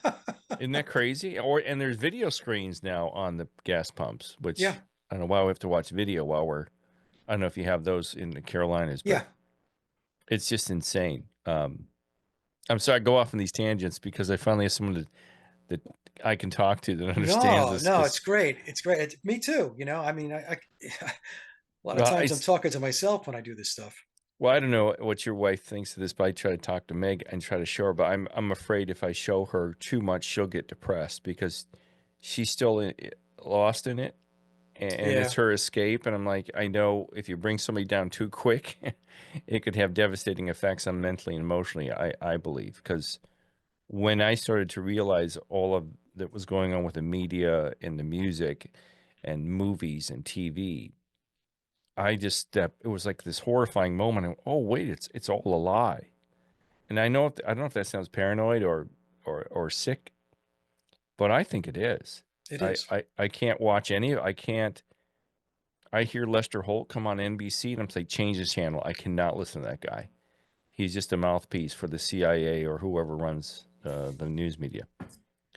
Isn't that crazy? And there's video screens now on the gas pumps, which Yeah. I don't know why we have to watch video while we're. I don't know if you have those in the Carolinas, but Yeah. it's just insane. I'm sorry I go off on these tangents because I finally have someone that I can talk to that understands No, this. no, Because it's great. It's great. Me too. I mean, a lot of well, times I'm talking to myself when I do this stuff. I don't know what your wife thinks of this, but I try to talk to Meg and try to show her. But I'm afraid if I show her too much, she'll get depressed because she's still lost in it, and it's Yeah, her escape. And I'm like, I know if you bring somebody down too quick, it could have devastating effects on mentally and emotionally. I believe because when I started to realize all of that was going on with the media and the music and movies and TV, I just stepped. It was like this horrifying moment. Oh wait, it's all a lie. And I don't know if that sounds paranoid or sick, but I think it is. it is. I can't watch any. I can't. I hear Lester Holt come on NBC and I'm like, change the channel. I cannot listen to that guy. He's just a mouthpiece for the CIA or whoever runs the news media.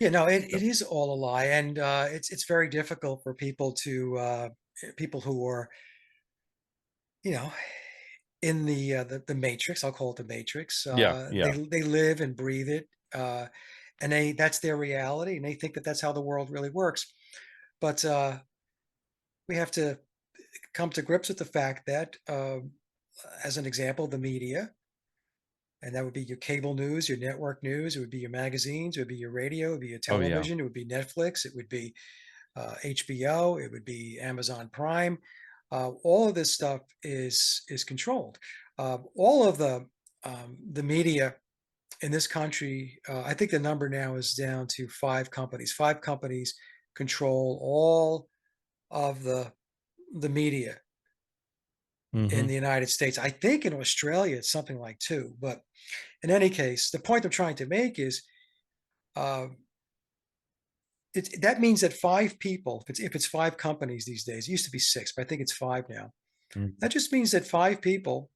Yeah, no, it So, is all a lie, and it's very difficult for people who are you know in the matrix. I'll call it the matrix. yeah, yeah. They live and breathe it, and that's their reality, and they think that that's how the world really works. But we have to come to grips with the fact that, as an example, the media, and that would be your cable news, your network news, it would be your magazines, it would be your radio, it would be your Oh yeah. television, it would be Netflix, it would be HBO, it would be Amazon Prime. All of this stuff is controlled. All of the media in this country, I think the number now is down to 5 companies. 5 companies control all of the media in Mm-hmm. the United States. I think in Australia it's something like two. But in any case, the point I'm trying to make is uh, that means that 5 people, if it's 5 companies these days, it used to be 6, but I think it's 5 now. Mm-hmm. That just means that 5 people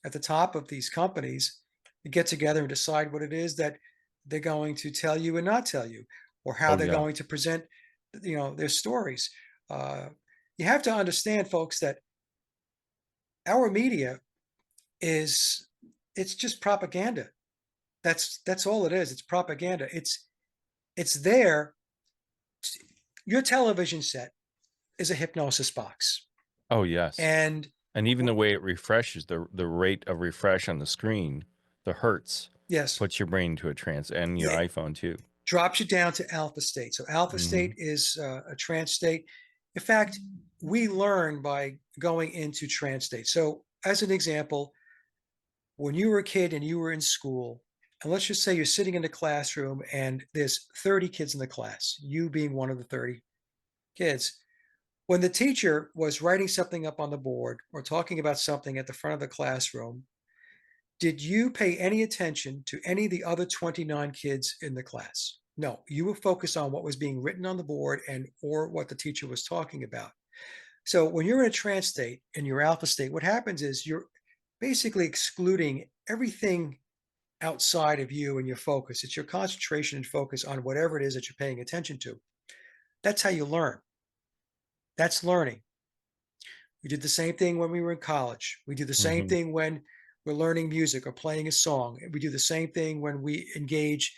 at the top of these companies get together and decide what it is that they're going to tell you and not tell you, or how Oh they're yeah. going to present, their stories. Uh, you have to understand, folks, that our media is it's just propaganda. That's all it is. It's propaganda. It's there. Your television set is a hypnosis box, Oh yes. and And even the way it refreshes, the rate of refresh on the screen, the hertz, yes, puts your brain into a trance, and your yeah, iPhone too. drops you down to alpha state. So alpha Mm-hmm. state is a trance state. In fact, we learn by going into trance state. So as an example, when you were a kid and you were in school, and let's just say you're sitting in the classroom and there's 30 kids in the class, you being one of the 30 kids. When the teacher was writing something up on the board or talking about something at the front of the classroom, did you pay any attention to any of the other 29 kids in the class? No, you were focused on what was being written on the board and or what the teacher was talking about. So when you're in a trance state, in your alpha state, what happens is you're basically excluding everything outside of you and your focus. It's your concentration and focus on whatever it is that you're paying attention to. That's how you learn. That's learning. We did the same thing when we were in college. We do the same Mm-hmm. thing when we're learning music or playing a song. We do the same thing when we engage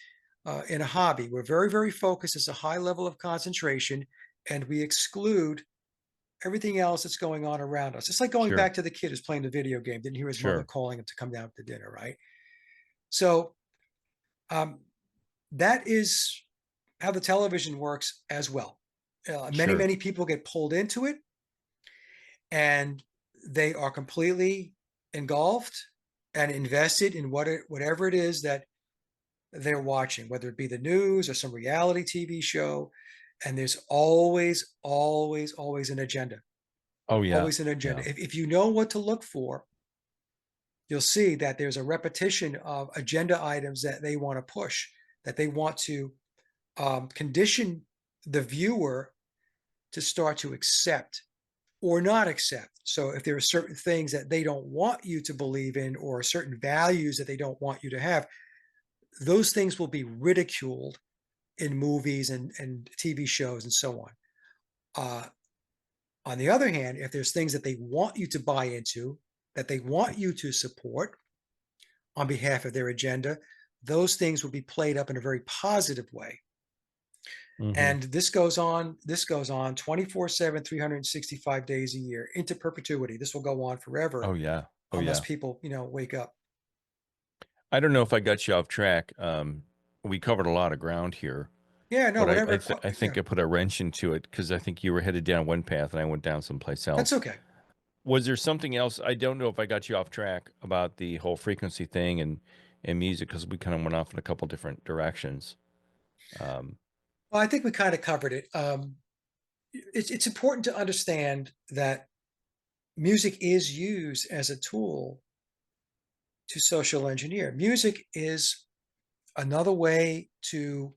in a hobby. We're very, very focused. It's a high level of concentration, and we exclude everything else that's going on around us. It's like going Sure. back to the kid who's playing the video game, didn't hear his mother Sure. calling him to come down to dinner, right? So um, that is how the television works as well. Many, Sure. many people get pulled into it and they are completely engulfed and invested in whatever it is that they're watching, whether it be the news or some reality TV show. And there's always, always, always an agenda. Oh yeah. Always an agenda. Yeah. If you know what to look for, you'll see that there's a repetition of agenda items that they want to push, that they want to condition the viewer to start to accept or not accept. So if there are certain things that they don't want you to believe in or certain values that they don't want you to have, those things will be ridiculed in movies and TV shows and so on. On the other hand, if there's things that they want you to buy into, that they want you to support on behalf of their agenda, those things will be played up in a very positive way. Mm-hmm. And this goes on 24/7, 365 days a year into perpetuity. This will go on forever Oh yeah. Oh unless yeah. people, wake up. I don't know if I got you off track. We covered a lot of ground here, Yeah, no, but whatever. I Yeah, think I put a wrench into it because I think you were headed down one path and I went down someplace that's else. okay. Was there something else? I don't know if I got you off track about the whole frequency thing and music because we kind of went off in a couple different directions. Um, Well, I think we kind of covered it. It's important to understand that music is used as a tool to social engineer. Music is another way to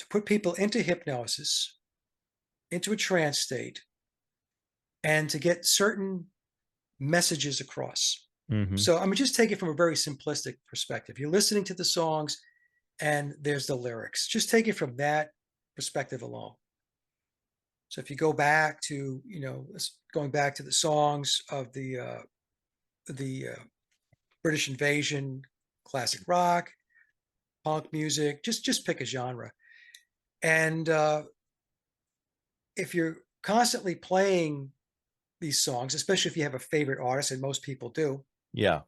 put people into hypnosis, into a trance state, and to get certain messages across. hmm So I'm mean, just take it from a very simplistic perspective. You're listening to the songs and there's the lyrics. Just take it from that perspective alone. So if you go back to, going back to the songs of the British Invasion, classic rock, punk music, just pick a genre. And if you're constantly playing these songs, especially if you have a favorite artist, and most people do, Yeah.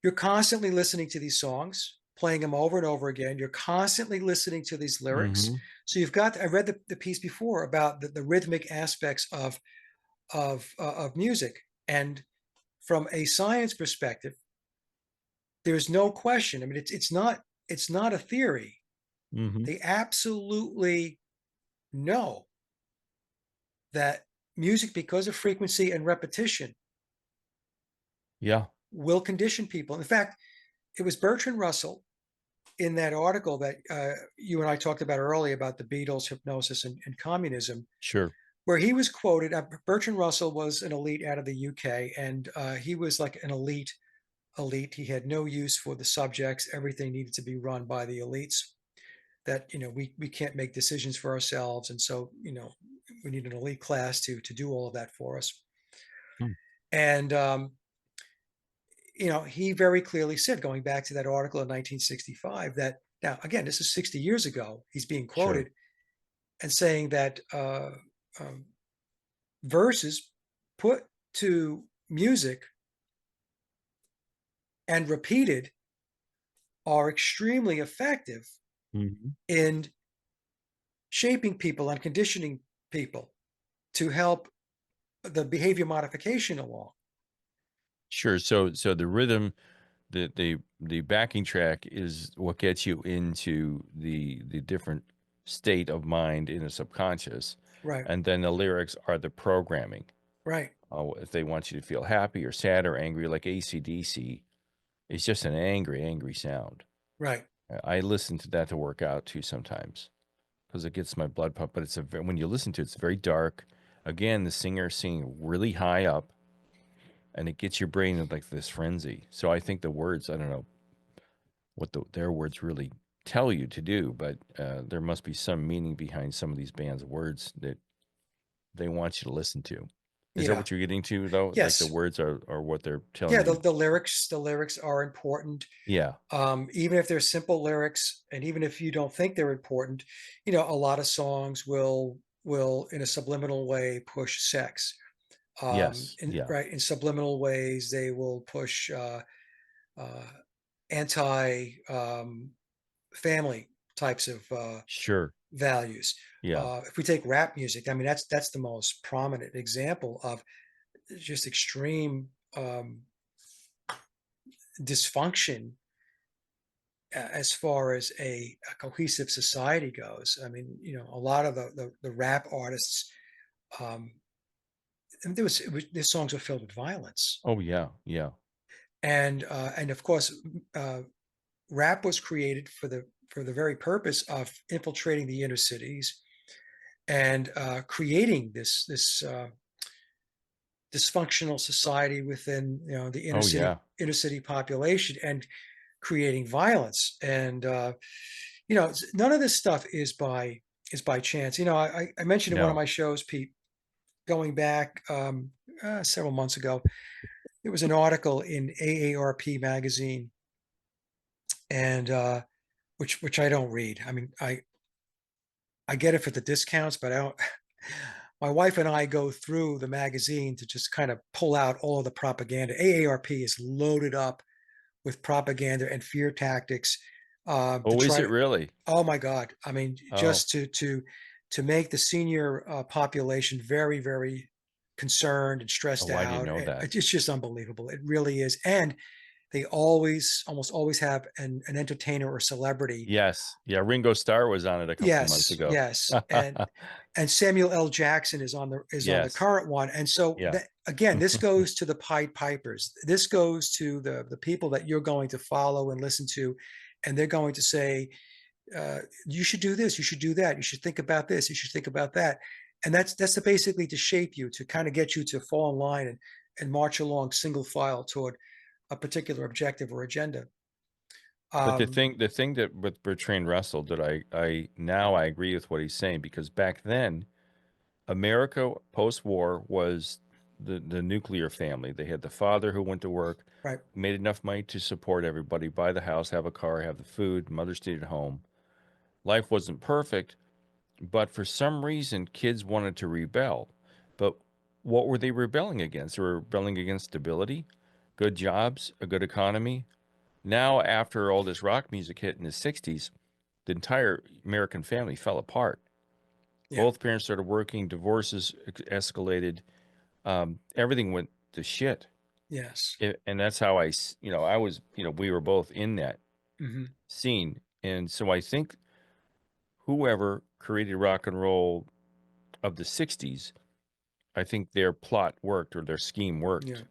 you're constantly listening to these songs, playing them over and over again. You're constantly listening to these lyrics. Mm-hmm. So you've got, I read the piece before about the rhythmic aspects of music. And from a science perspective, there's no question. I mean, it's not a theory. Mm-hmm. They absolutely know that music, because of frequency and repetition, Yeah. will condition people. In fact, it was Bertrand Russell in that article that you and I talked about earlier about the Beatles, hypnosis, and communism, Sure. where he was quoted. Bertrand Russell was an elite out of the UK, and he was like an elite. He had no use for the subjects. Everything needed to be run by the elites. That we can't make decisions for ourselves, and so we need an elite class to do all of that for us. Mm. And he very clearly said, going back to that article in 1965, that now again, this is 60 years ago. He's being Sure. quoted and saying that um, verses put to music and repeated are extremely effective Mm-hmm. in shaping people and conditioning people to help the behavior modification along. Sure. So the rhythm, the backing track is what gets you into the different state of mind in the subconscious, Right, and then the lyrics are the programming. right, If they want you to feel happy or sad or angry, like AC/DC, it's just an angry, angry sound. right. I listen to that to work out too sometimes because it gets my blood pump. But when you listen to it, it's very dark. Again, the singer singing really high up, and it gets your brain in like this frenzy. So I think the words, I don't know what their words really tell you to do, but there must be some meaning behind some of these bands' words that they want you to listen to. Is that Yeah. what you're getting to though? Like the Yes. words are what they're telling Yeah. you? The lyrics are important. Yeah. Even if they're simple lyrics, and even if you don't think they're important, a lot of songs will in a subliminal way push sex. Yes. In Yeah. right in subliminal ways, they will push uh, anti family types of Sure. values. Yeah. If we take rap music, I mean that's the most prominent example of just extreme dysfunction as far as a cohesive society goes. I mean, a lot of the rap artists, um, and their songs were filled with violence, Oh yeah. Yeah. and of course, uh, rap was created for the very purpose of infiltrating the inner cities and creating this dysfunctional society within the inner Oh city yeah. inner city population, and creating violence. And none of this stuff is by chance. I mentioned in one of No. my shows, Pete, going back several months ago, there was an article in AARP magazine, and which I don't read. I mean, I get it for the discounts, but I don't. My wife and I go through the magazine to just kind of pull out all of the propaganda. AARP is loaded up with propaganda and fear tactics to Oh, is try it to. really? Oh my God! I mean, Oh. just to make the senior population very, very concerned and stressed Oh, I didn't out. know that. It's just unbelievable. It really is. And they almost always have an entertainer or celebrity. Yes. Yeah. Ringo Starr was on it a couple months Yes, ago. yes, and Samuel L. Jackson is on the Yes. current one. And so Yeah. that, again, this goes to the Pied Pipers. This goes to the people that you're going to follow and listen to, and they're going to say, you should do this, you should do that, you should think about this, you should think about that. And that's basically to shape you, to kind of get you to fall in line and march along single file toward a particular objective or agenda. But the Um, thing that with Bertrand Russell that I now I agree with what he's saying because back then America post-war was the nuclear family. They had the father who went to work, right, made enough money to support everybody, buy the house, have a car, have the food, mother stayed at home. Life wasn't perfect, but for some reason, kids wanted to rebel. But what were they rebelling against? They were rebelling against stability, good jobs, a good economy. Now, after all this rock music hit in the 60s, the entire American family fell apart. Yeah. Both parents started working, divorces escalated, everything went to shit. Yes. And that's how I was, we were both in that Hmm. scene. And so I think whoever created rock and roll of the 60s, I think their plot worked or their scheme Yeah. worked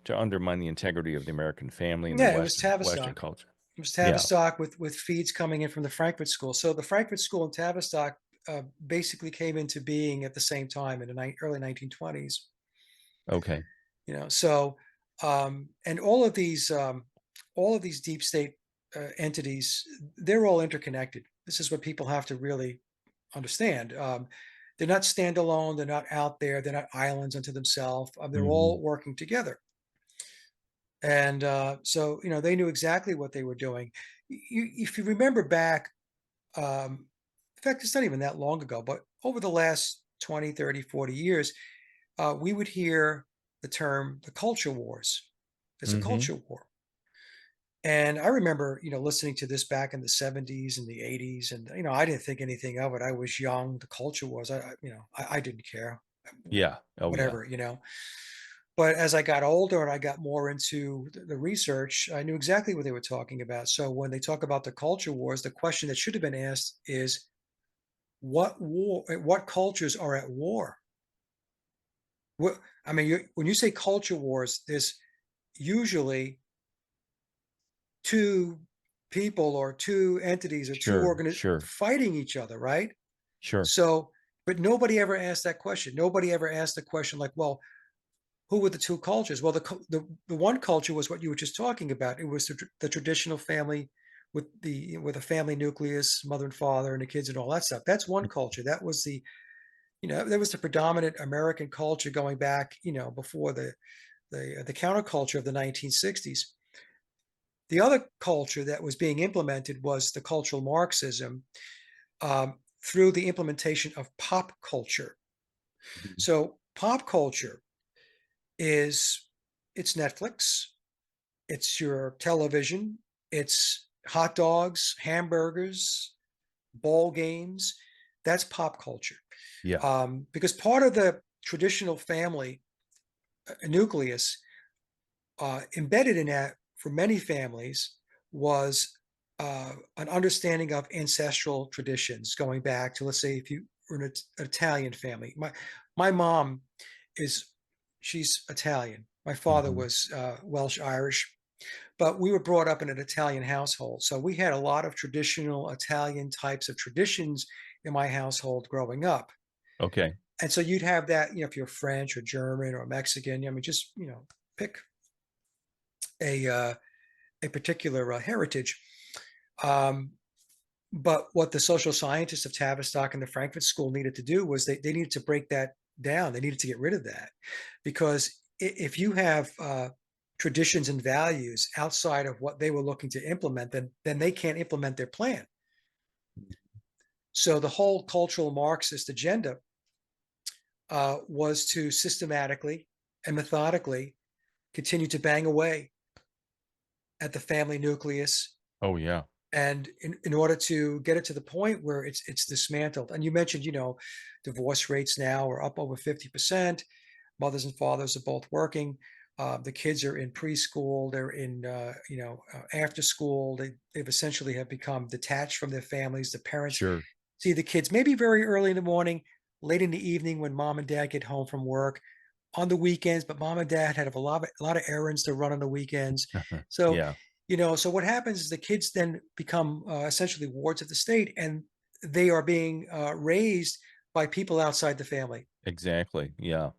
to undermine the integrity of the American family and the Yeah. It was Western Tavistock. culture. It was Yeah. Tavistock with feeds coming in from the Frankfurt School. So the Frankfurt School and Tavistock basically came into being at the same time in the early 1920s. Okay. So and all of these deep state entities, they're all interconnected. This is what people have to really understand. They're not standalone. They're not out there. They're not islands unto themselves. They're Hmm. all working together. And so, they knew exactly what they were doing. If you remember back, in fact, it's not even that long ago, but over the last 20, 30, 40 years, we would hear the term the culture wars. There's a Hmm. culture war. And I remember, listening to this back in the 70s and the 80s. And, I didn't think anything of it. I was young. The culture wars, I didn't care. Yeah. Oh, yeah. Whatever. But as I got older and I got more into the research, I knew exactly what they were talking about. So when they talk about the culture wars, the question that should have been asked is what cultures are at war? What, I mean, when you say culture wars, there's usually two people or two entities or two Sure. organizations Sure. fighting each other, right? Sure. So, but nobody ever asked that question. Nobody ever asked the question like, well, who were the two cultures? Well, the one culture was what you were just talking about. It was the traditional family with a family nucleus, mother and father, and the kids and all that stuff. That's one culture. That was the predominant American culture going back, before the counterculture of the 1960s. The other culture that was being implemented was the cultural Marxism through the implementation of pop culture. Mhm. So pop culture is it's Netflix, it's your television, it's hot dogs, hamburgers, ball games. That's pop culture. Yeah. Because part of the traditional family nucleus embedded in that for many families was an understanding of ancestral traditions going back to, let's say, if you were an Italian family. My mom is she's Italian. My father Hmm. was Welsh Irish, but we were brought up in an Italian household, so we had a lot of traditional Italian types of traditions in my household growing up. Okay. And so you'd have that, if you're French or German or Mexican, I mean, just pick a uh, a particular heritage. Um, but what the social scientists of Tavistock and the Frankfurt School needed to do was they needed to break that down. They needed to get rid of that because if you have traditions and values outside of what they were looking to implement, then they can't implement their plan. So the whole cultural Marxist agenda was to systematically and methodically continue to bang away at the family nucleus Oh, yeah. and in order to get it to the point where it's dismantled. And you mentioned, divorce rates now are up over 50%. Mothers and fathers are both working. The kids are in preschool. They're in after school. They've essentially have become detached from their families. The parents Sure. see the kids maybe very early in the morning, late in the evening when mom and dad get home from work, on the weekends, but mom and dad had a lot of errands to run on the weekends. So, Yeah. so what happens is the kids then become essentially wards of the state, and they are being raised by people outside the family. Exactly. Yeah.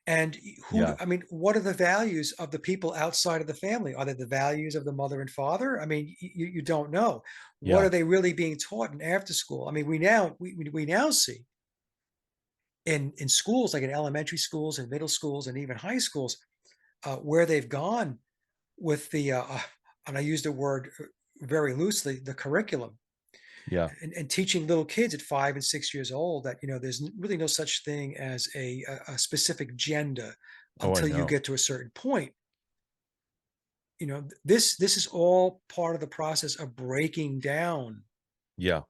And Yeah. I mean, what are the values of the people outside of the family? Are they the values of the mother and father? I mean, you don't know. What Yeah. are they really being taught in after school? I mean, we now see in schools, like in elementary schools and middle schools and even high schools, where they've gone with and I use the word very loosely, the curriculum. Yeah. and teaching little kids at 5 and 6 years old that there's really no such thing as a specific gender Oh, I until you know. get to a certain point. This is all part of the process of breaking down. Yeah.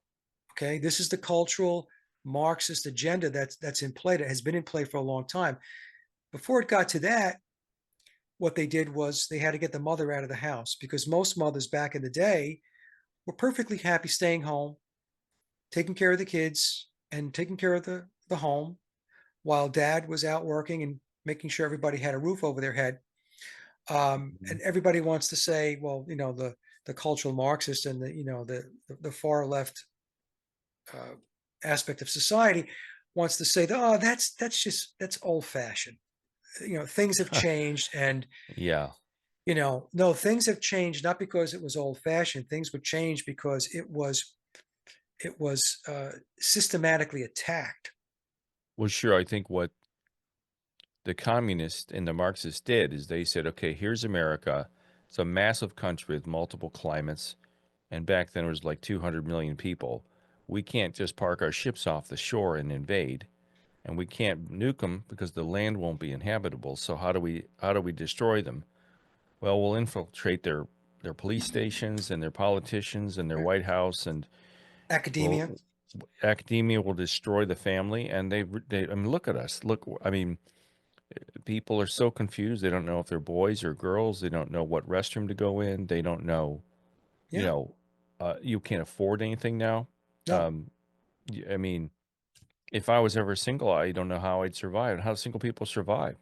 Okay, this is the cultural Marxist agenda that's in play, that has been in play for a long time. Before it got to that, what they did was they had to get the mother out of the house, because most mothers back in the day were perfectly happy staying home, taking care of the kids and taking care of the home, while dad was out working and making sure everybody had a roof over their head. Mhm. And everybody wants to say, well, the cultural Marxist and the far left uh, aspect of society wants to say, oh, that's old fashioned. Things have changed, and Yeah. no, things have changed not because it was old fashioned. Things would change because it was systematically attacked. Well, sure. I think what the communists and the Marxists did is they said, okay, here's America. It's a massive country with multiple climates. And back then it was like 200 million people. We can't just park our ships off the shore and invade. And we can't nuke them because the land won't be inhabitable. So how do we destroy them? Well, we'll infiltrate their police stations and their politicians and their Right? White House, and Academia. we'll academia will destroy the family. And they I mean, look at us. Look, I mean, people are so confused. They don't know if they're boys or girls. They don't know what restroom to go in. They don't know, you Yeah. know, you can't afford anything now. No. Um, I mean, if I was ever single, I don't know how I'd survive. How single people survive.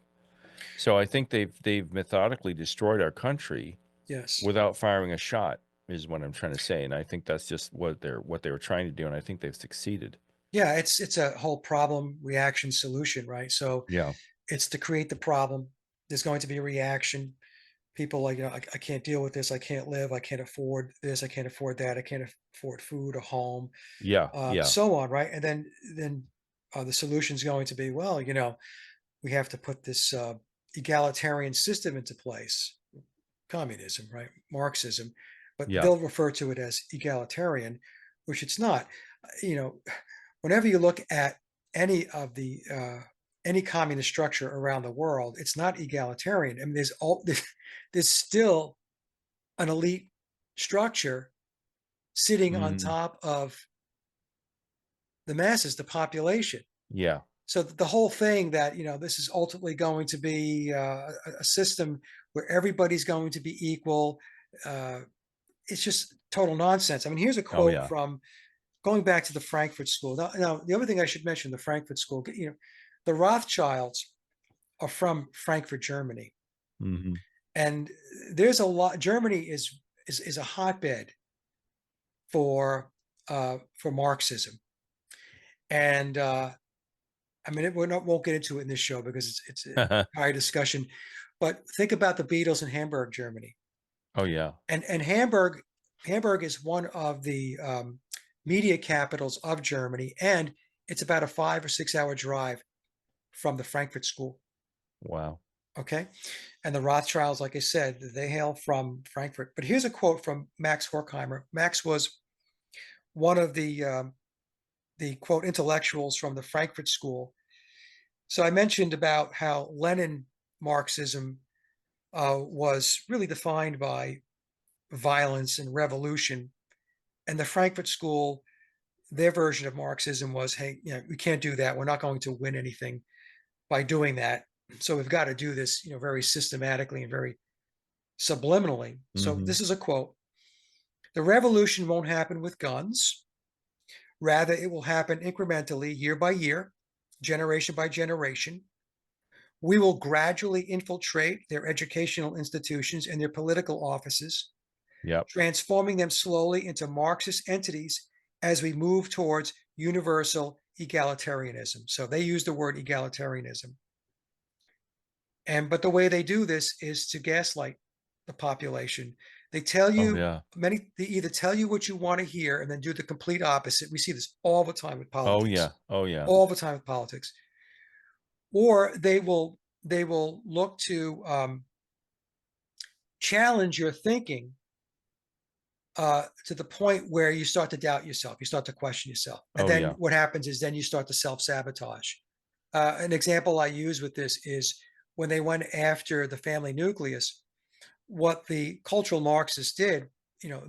So I think they've methodically destroyed our country Yes. without firing a shot, is what I'm trying to say. And I think that's just what they were trying to do, and I think they've succeeded. Yeah. It's a whole problem, reaction, solution, right? So Yeah. it's to create the problem. There's going to be a reaction. People like, I can't deal with this. I can't live. I can't afford this. I can't afford that. I can't afford food, a home, Yeah. Yeah. so on, right? And then the solution is going to be, well, we have to put this egalitarian system into place, communism, right? Marxism, but Yeah. they'll refer to it as egalitarian, which it's not. You know, whenever you look at any of the any communist structure around the world, it's not egalitarian. I mean, there's still an elite structure sitting on Hmm. top of the masses, the population. Yeah. So the whole thing that this is ultimately going to be a system where everybody's going to be equal, uh, it's just total nonsense. I mean, here's a Oh quote yeah. from going back to the Frankfurt School. Now, the other thing I should mention, the Frankfurt School, the Rothschilds are from Frankfurt, Germany, Hmm. and there's a lot. Germany is a hotbed for Marxism, and I mean, won't get into it in this show because it's a higher discussion. But think about the Beatles in Hamburg, Germany, Oh yeah. and Hamburg is one of the media capitals of Germany, and it's about a 5 or 6 hour drive from the Frankfurt School. Wow. Okay, and the Rothschilds, like I said, they hail from Frankfurt. But here's a quote from Max Horkheimer. Max was one of the quote intellectuals from the Frankfurt School. So I mentioned about how Lenin Marxism was really defined by violence and revolution, and the Frankfurt School, their version of Marxism was, hey, we can't do that. We're not going to win anything by doing that. So we've got to do this, very systematically and very subliminally. So Hmm. this is a quote: "The revolution won't happen with guns. Rather, it will happen incrementally, year by year, generation by generation. We will gradually infiltrate their educational institutions and their political offices, Yep. transforming them slowly into Marxist entities as we move towards universal egalitarianism." So they use the word egalitarianism. But the way they do this is to gaslight the population. They tell Oh you yeah. they either tell you what you want to hear and then do the complete opposite. We see this all the time with Oh yeah. politics, Oh yeah. all the time with politics. Or they will look to challenge your thinking to the point where you start to doubt yourself, you start to question yourself, and Oh then yeah. what happens is then you start to self-sabotage. An example I use with this is when they went after the family nucleus. What the cultural Marxists did, you know,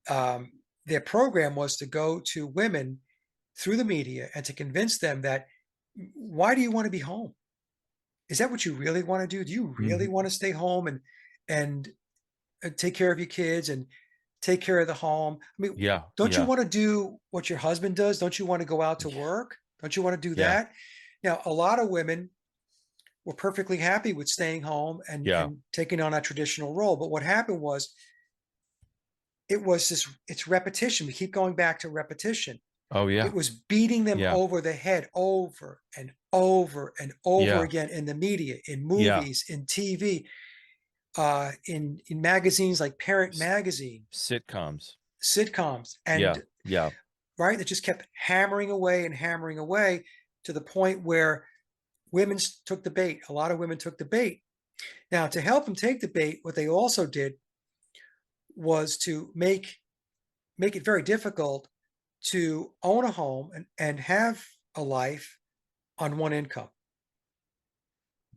um, their program was to go to women through the media and to convince them that, why do you want to be home? Is that what you really want to do? Do you really Hmm. want to stay home and take care of your kids and take care of the home? I mean, Yeah. don't you Yeah. want to do what your husband does? Don't you want to go out to work? Don't you want to do Yeah. that? Now, a lot of women were perfectly happy with staying home Yeah. and taking on a traditional role. But what happened was it was this, it's repetition. We keep going back to repetition. Oh It yeah. was beating them Yeah. over the head over and over and over Yeah. again in the media, in Yeah. movies, in TV, in magazines like Parent S- Magazine, Sitcoms. sitcoms, Yeah. and Yeah. right, it just kept hammering away to the point where women took the bait. A lot of women took the bait. Now, to help them take the bait, what they also did was to make it very difficult to own a home and have a life on one income.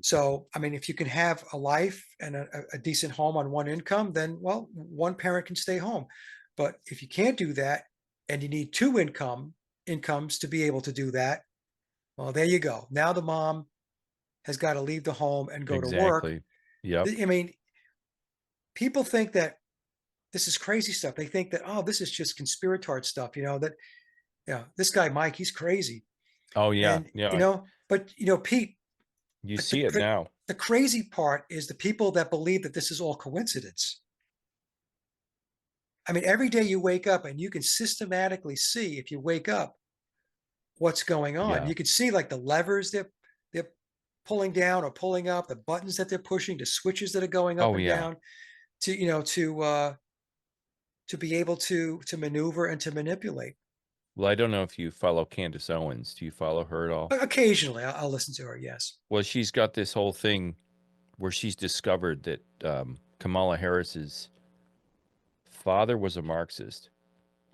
So, I mean, if you can have a life and a decent home on one income, then, well, one parent can stay home. But if you can't do that and you need two incomes to be able to do that, well, there you go. Now the mom has got to leave the home and go to work. Exactly. Yep. I mean, people think that this is crazy stuff. They think that, oh, this is just conspiratorial stuff, that, this guy, Mike, he's crazy. Oh yeah. And, Yeah. but, Pete, You but see it now. the crazy part is the people that believe that this is all coincidence. I mean, every day you wake up and you can systematically see, if you wake up, what's going on. Yeah. You can see like the levers they're pulling down or pulling up, the buttons that they're pushing, the switches that are going up Oh and yeah. down to, to be able to maneuver and to manipulate. Well, I don't know if you follow Candace Owens. Do you follow her at all? Occasionally, I'll listen to her. Yes. Well, she's got this whole thing where she's discovered that Kamala Harris's father was a Marxist.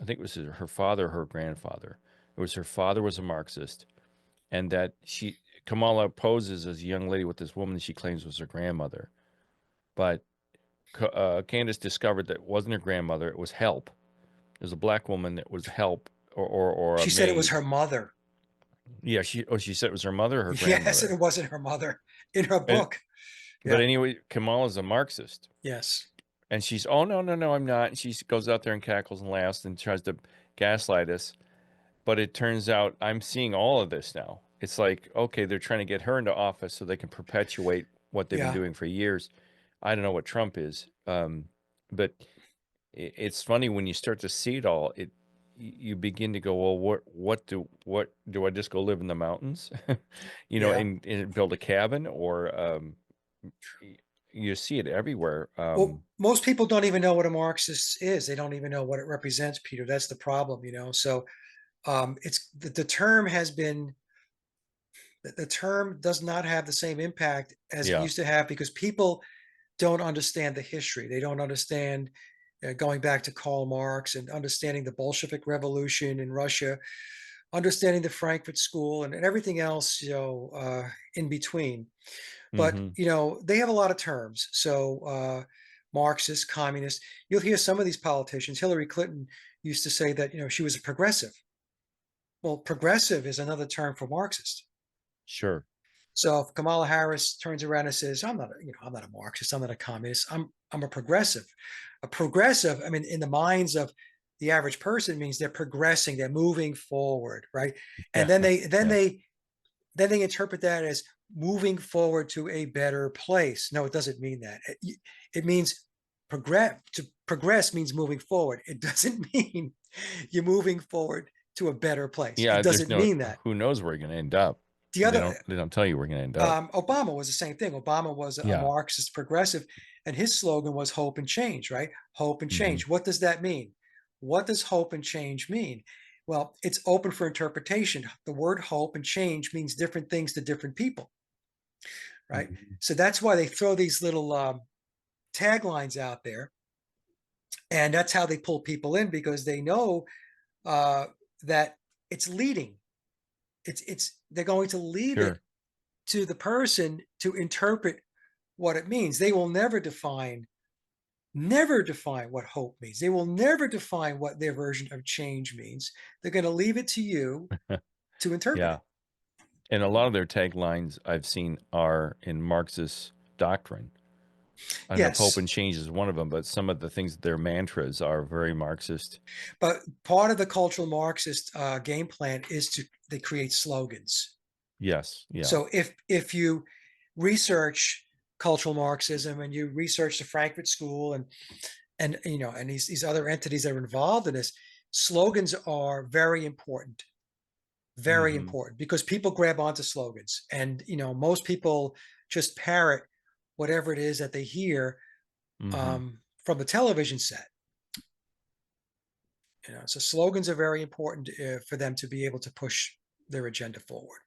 I think it was her father, her grandfather. It was her father was a Marxist, and that Kamala poses as a young lady with this woman that she claims was her grandmother. But Candace discovered that it wasn't her grandmother; it was help. It was a black woman that was help or a She said it was maid. her mother. Yeah, she said it was her mother or her Yes, and grandmother. it wasn't her mother in her And book. but Yeah. anyway, Kamala's a Marxist. Yes. And she's, oh, no, no, no, I'm not. And she goes out there and cackles and laughs and tries to gaslight us. But it turns out I'm seeing all of this now. It's like, okay, they're trying to get her into office so they can perpetuate what they've been Yeah. doing for years. I don't know what Trump is. But it's funny when you start to see it all, you begin to go, well, what do I just go live in the mountains, Yeah. and build a cabin or you see it everywhere. Well, most people don't even know what a Marxist is. They don't even know what it represents, Peter. That's the problem. So it's the term has been the term does not have the same impact as it Yeah. used to have because people don't understand the history. They don't understand going back to Karl Marx and understanding the Bolshevik Revolution in Russia, understanding the Frankfurt School and everything else, in between. But Hmm. they have a lot of terms. So Marxist, communist. You'll hear some of these politicians. Hillary Clinton used to say that she was a progressive. Well, progressive is another term for Marxist. Sure. So if Kamala Harris turns around and says, I'm not a Marxist, I'm not a communist, I'm a progressive." A progressive, I mean, in the minds of the average person means they're progressing, they're moving forward, right? And Yeah. then they then Yeah. they then they interpret that as moving forward to a better place. No, it doesn't mean that. It means progress. To progress means moving forward. It doesn't mean you're moving forward to a better place. It Yeah. There's doesn't no, mean that. who knows where you're going to end up. The They other, don't, they don't tell you where you're going to end up. Obama was the same thing. Obama was a Yeah. Marxist progressive, and his slogan was hope and change, right? Hope and Hmm. change. What does that mean? What does hope and change mean? Well, it's open for interpretation. The word hope and change means different things to different people, right? Hmm. So that's why they throw these little taglines out there And that's how they pull people in, because they know uh, that it's leading. It's they're going to leave it Sure. to the person to interpret what it means. They will never define what hope means. They will never define what their version of change means. They're going to leave it to you to interpret Yeah. it. And a lot of their taglines I've seen are in Marxist doctrine. I don't know if hope Yes, and change is one of them, but some of the things, their mantras are very Marxist. but part of the cultural Marxist game plan is to they create slogans. Yes. Yeah. So if you research cultural Marxism and you research the Frankfurt School and and these other entities that are involved in this, slogans are very Mm-hmm. important, because people grab onto slogans, and most people just parrot whatever it is that they hear Mm-hmm. from the television set. So slogans are very important for them to be able to push their agenda forward.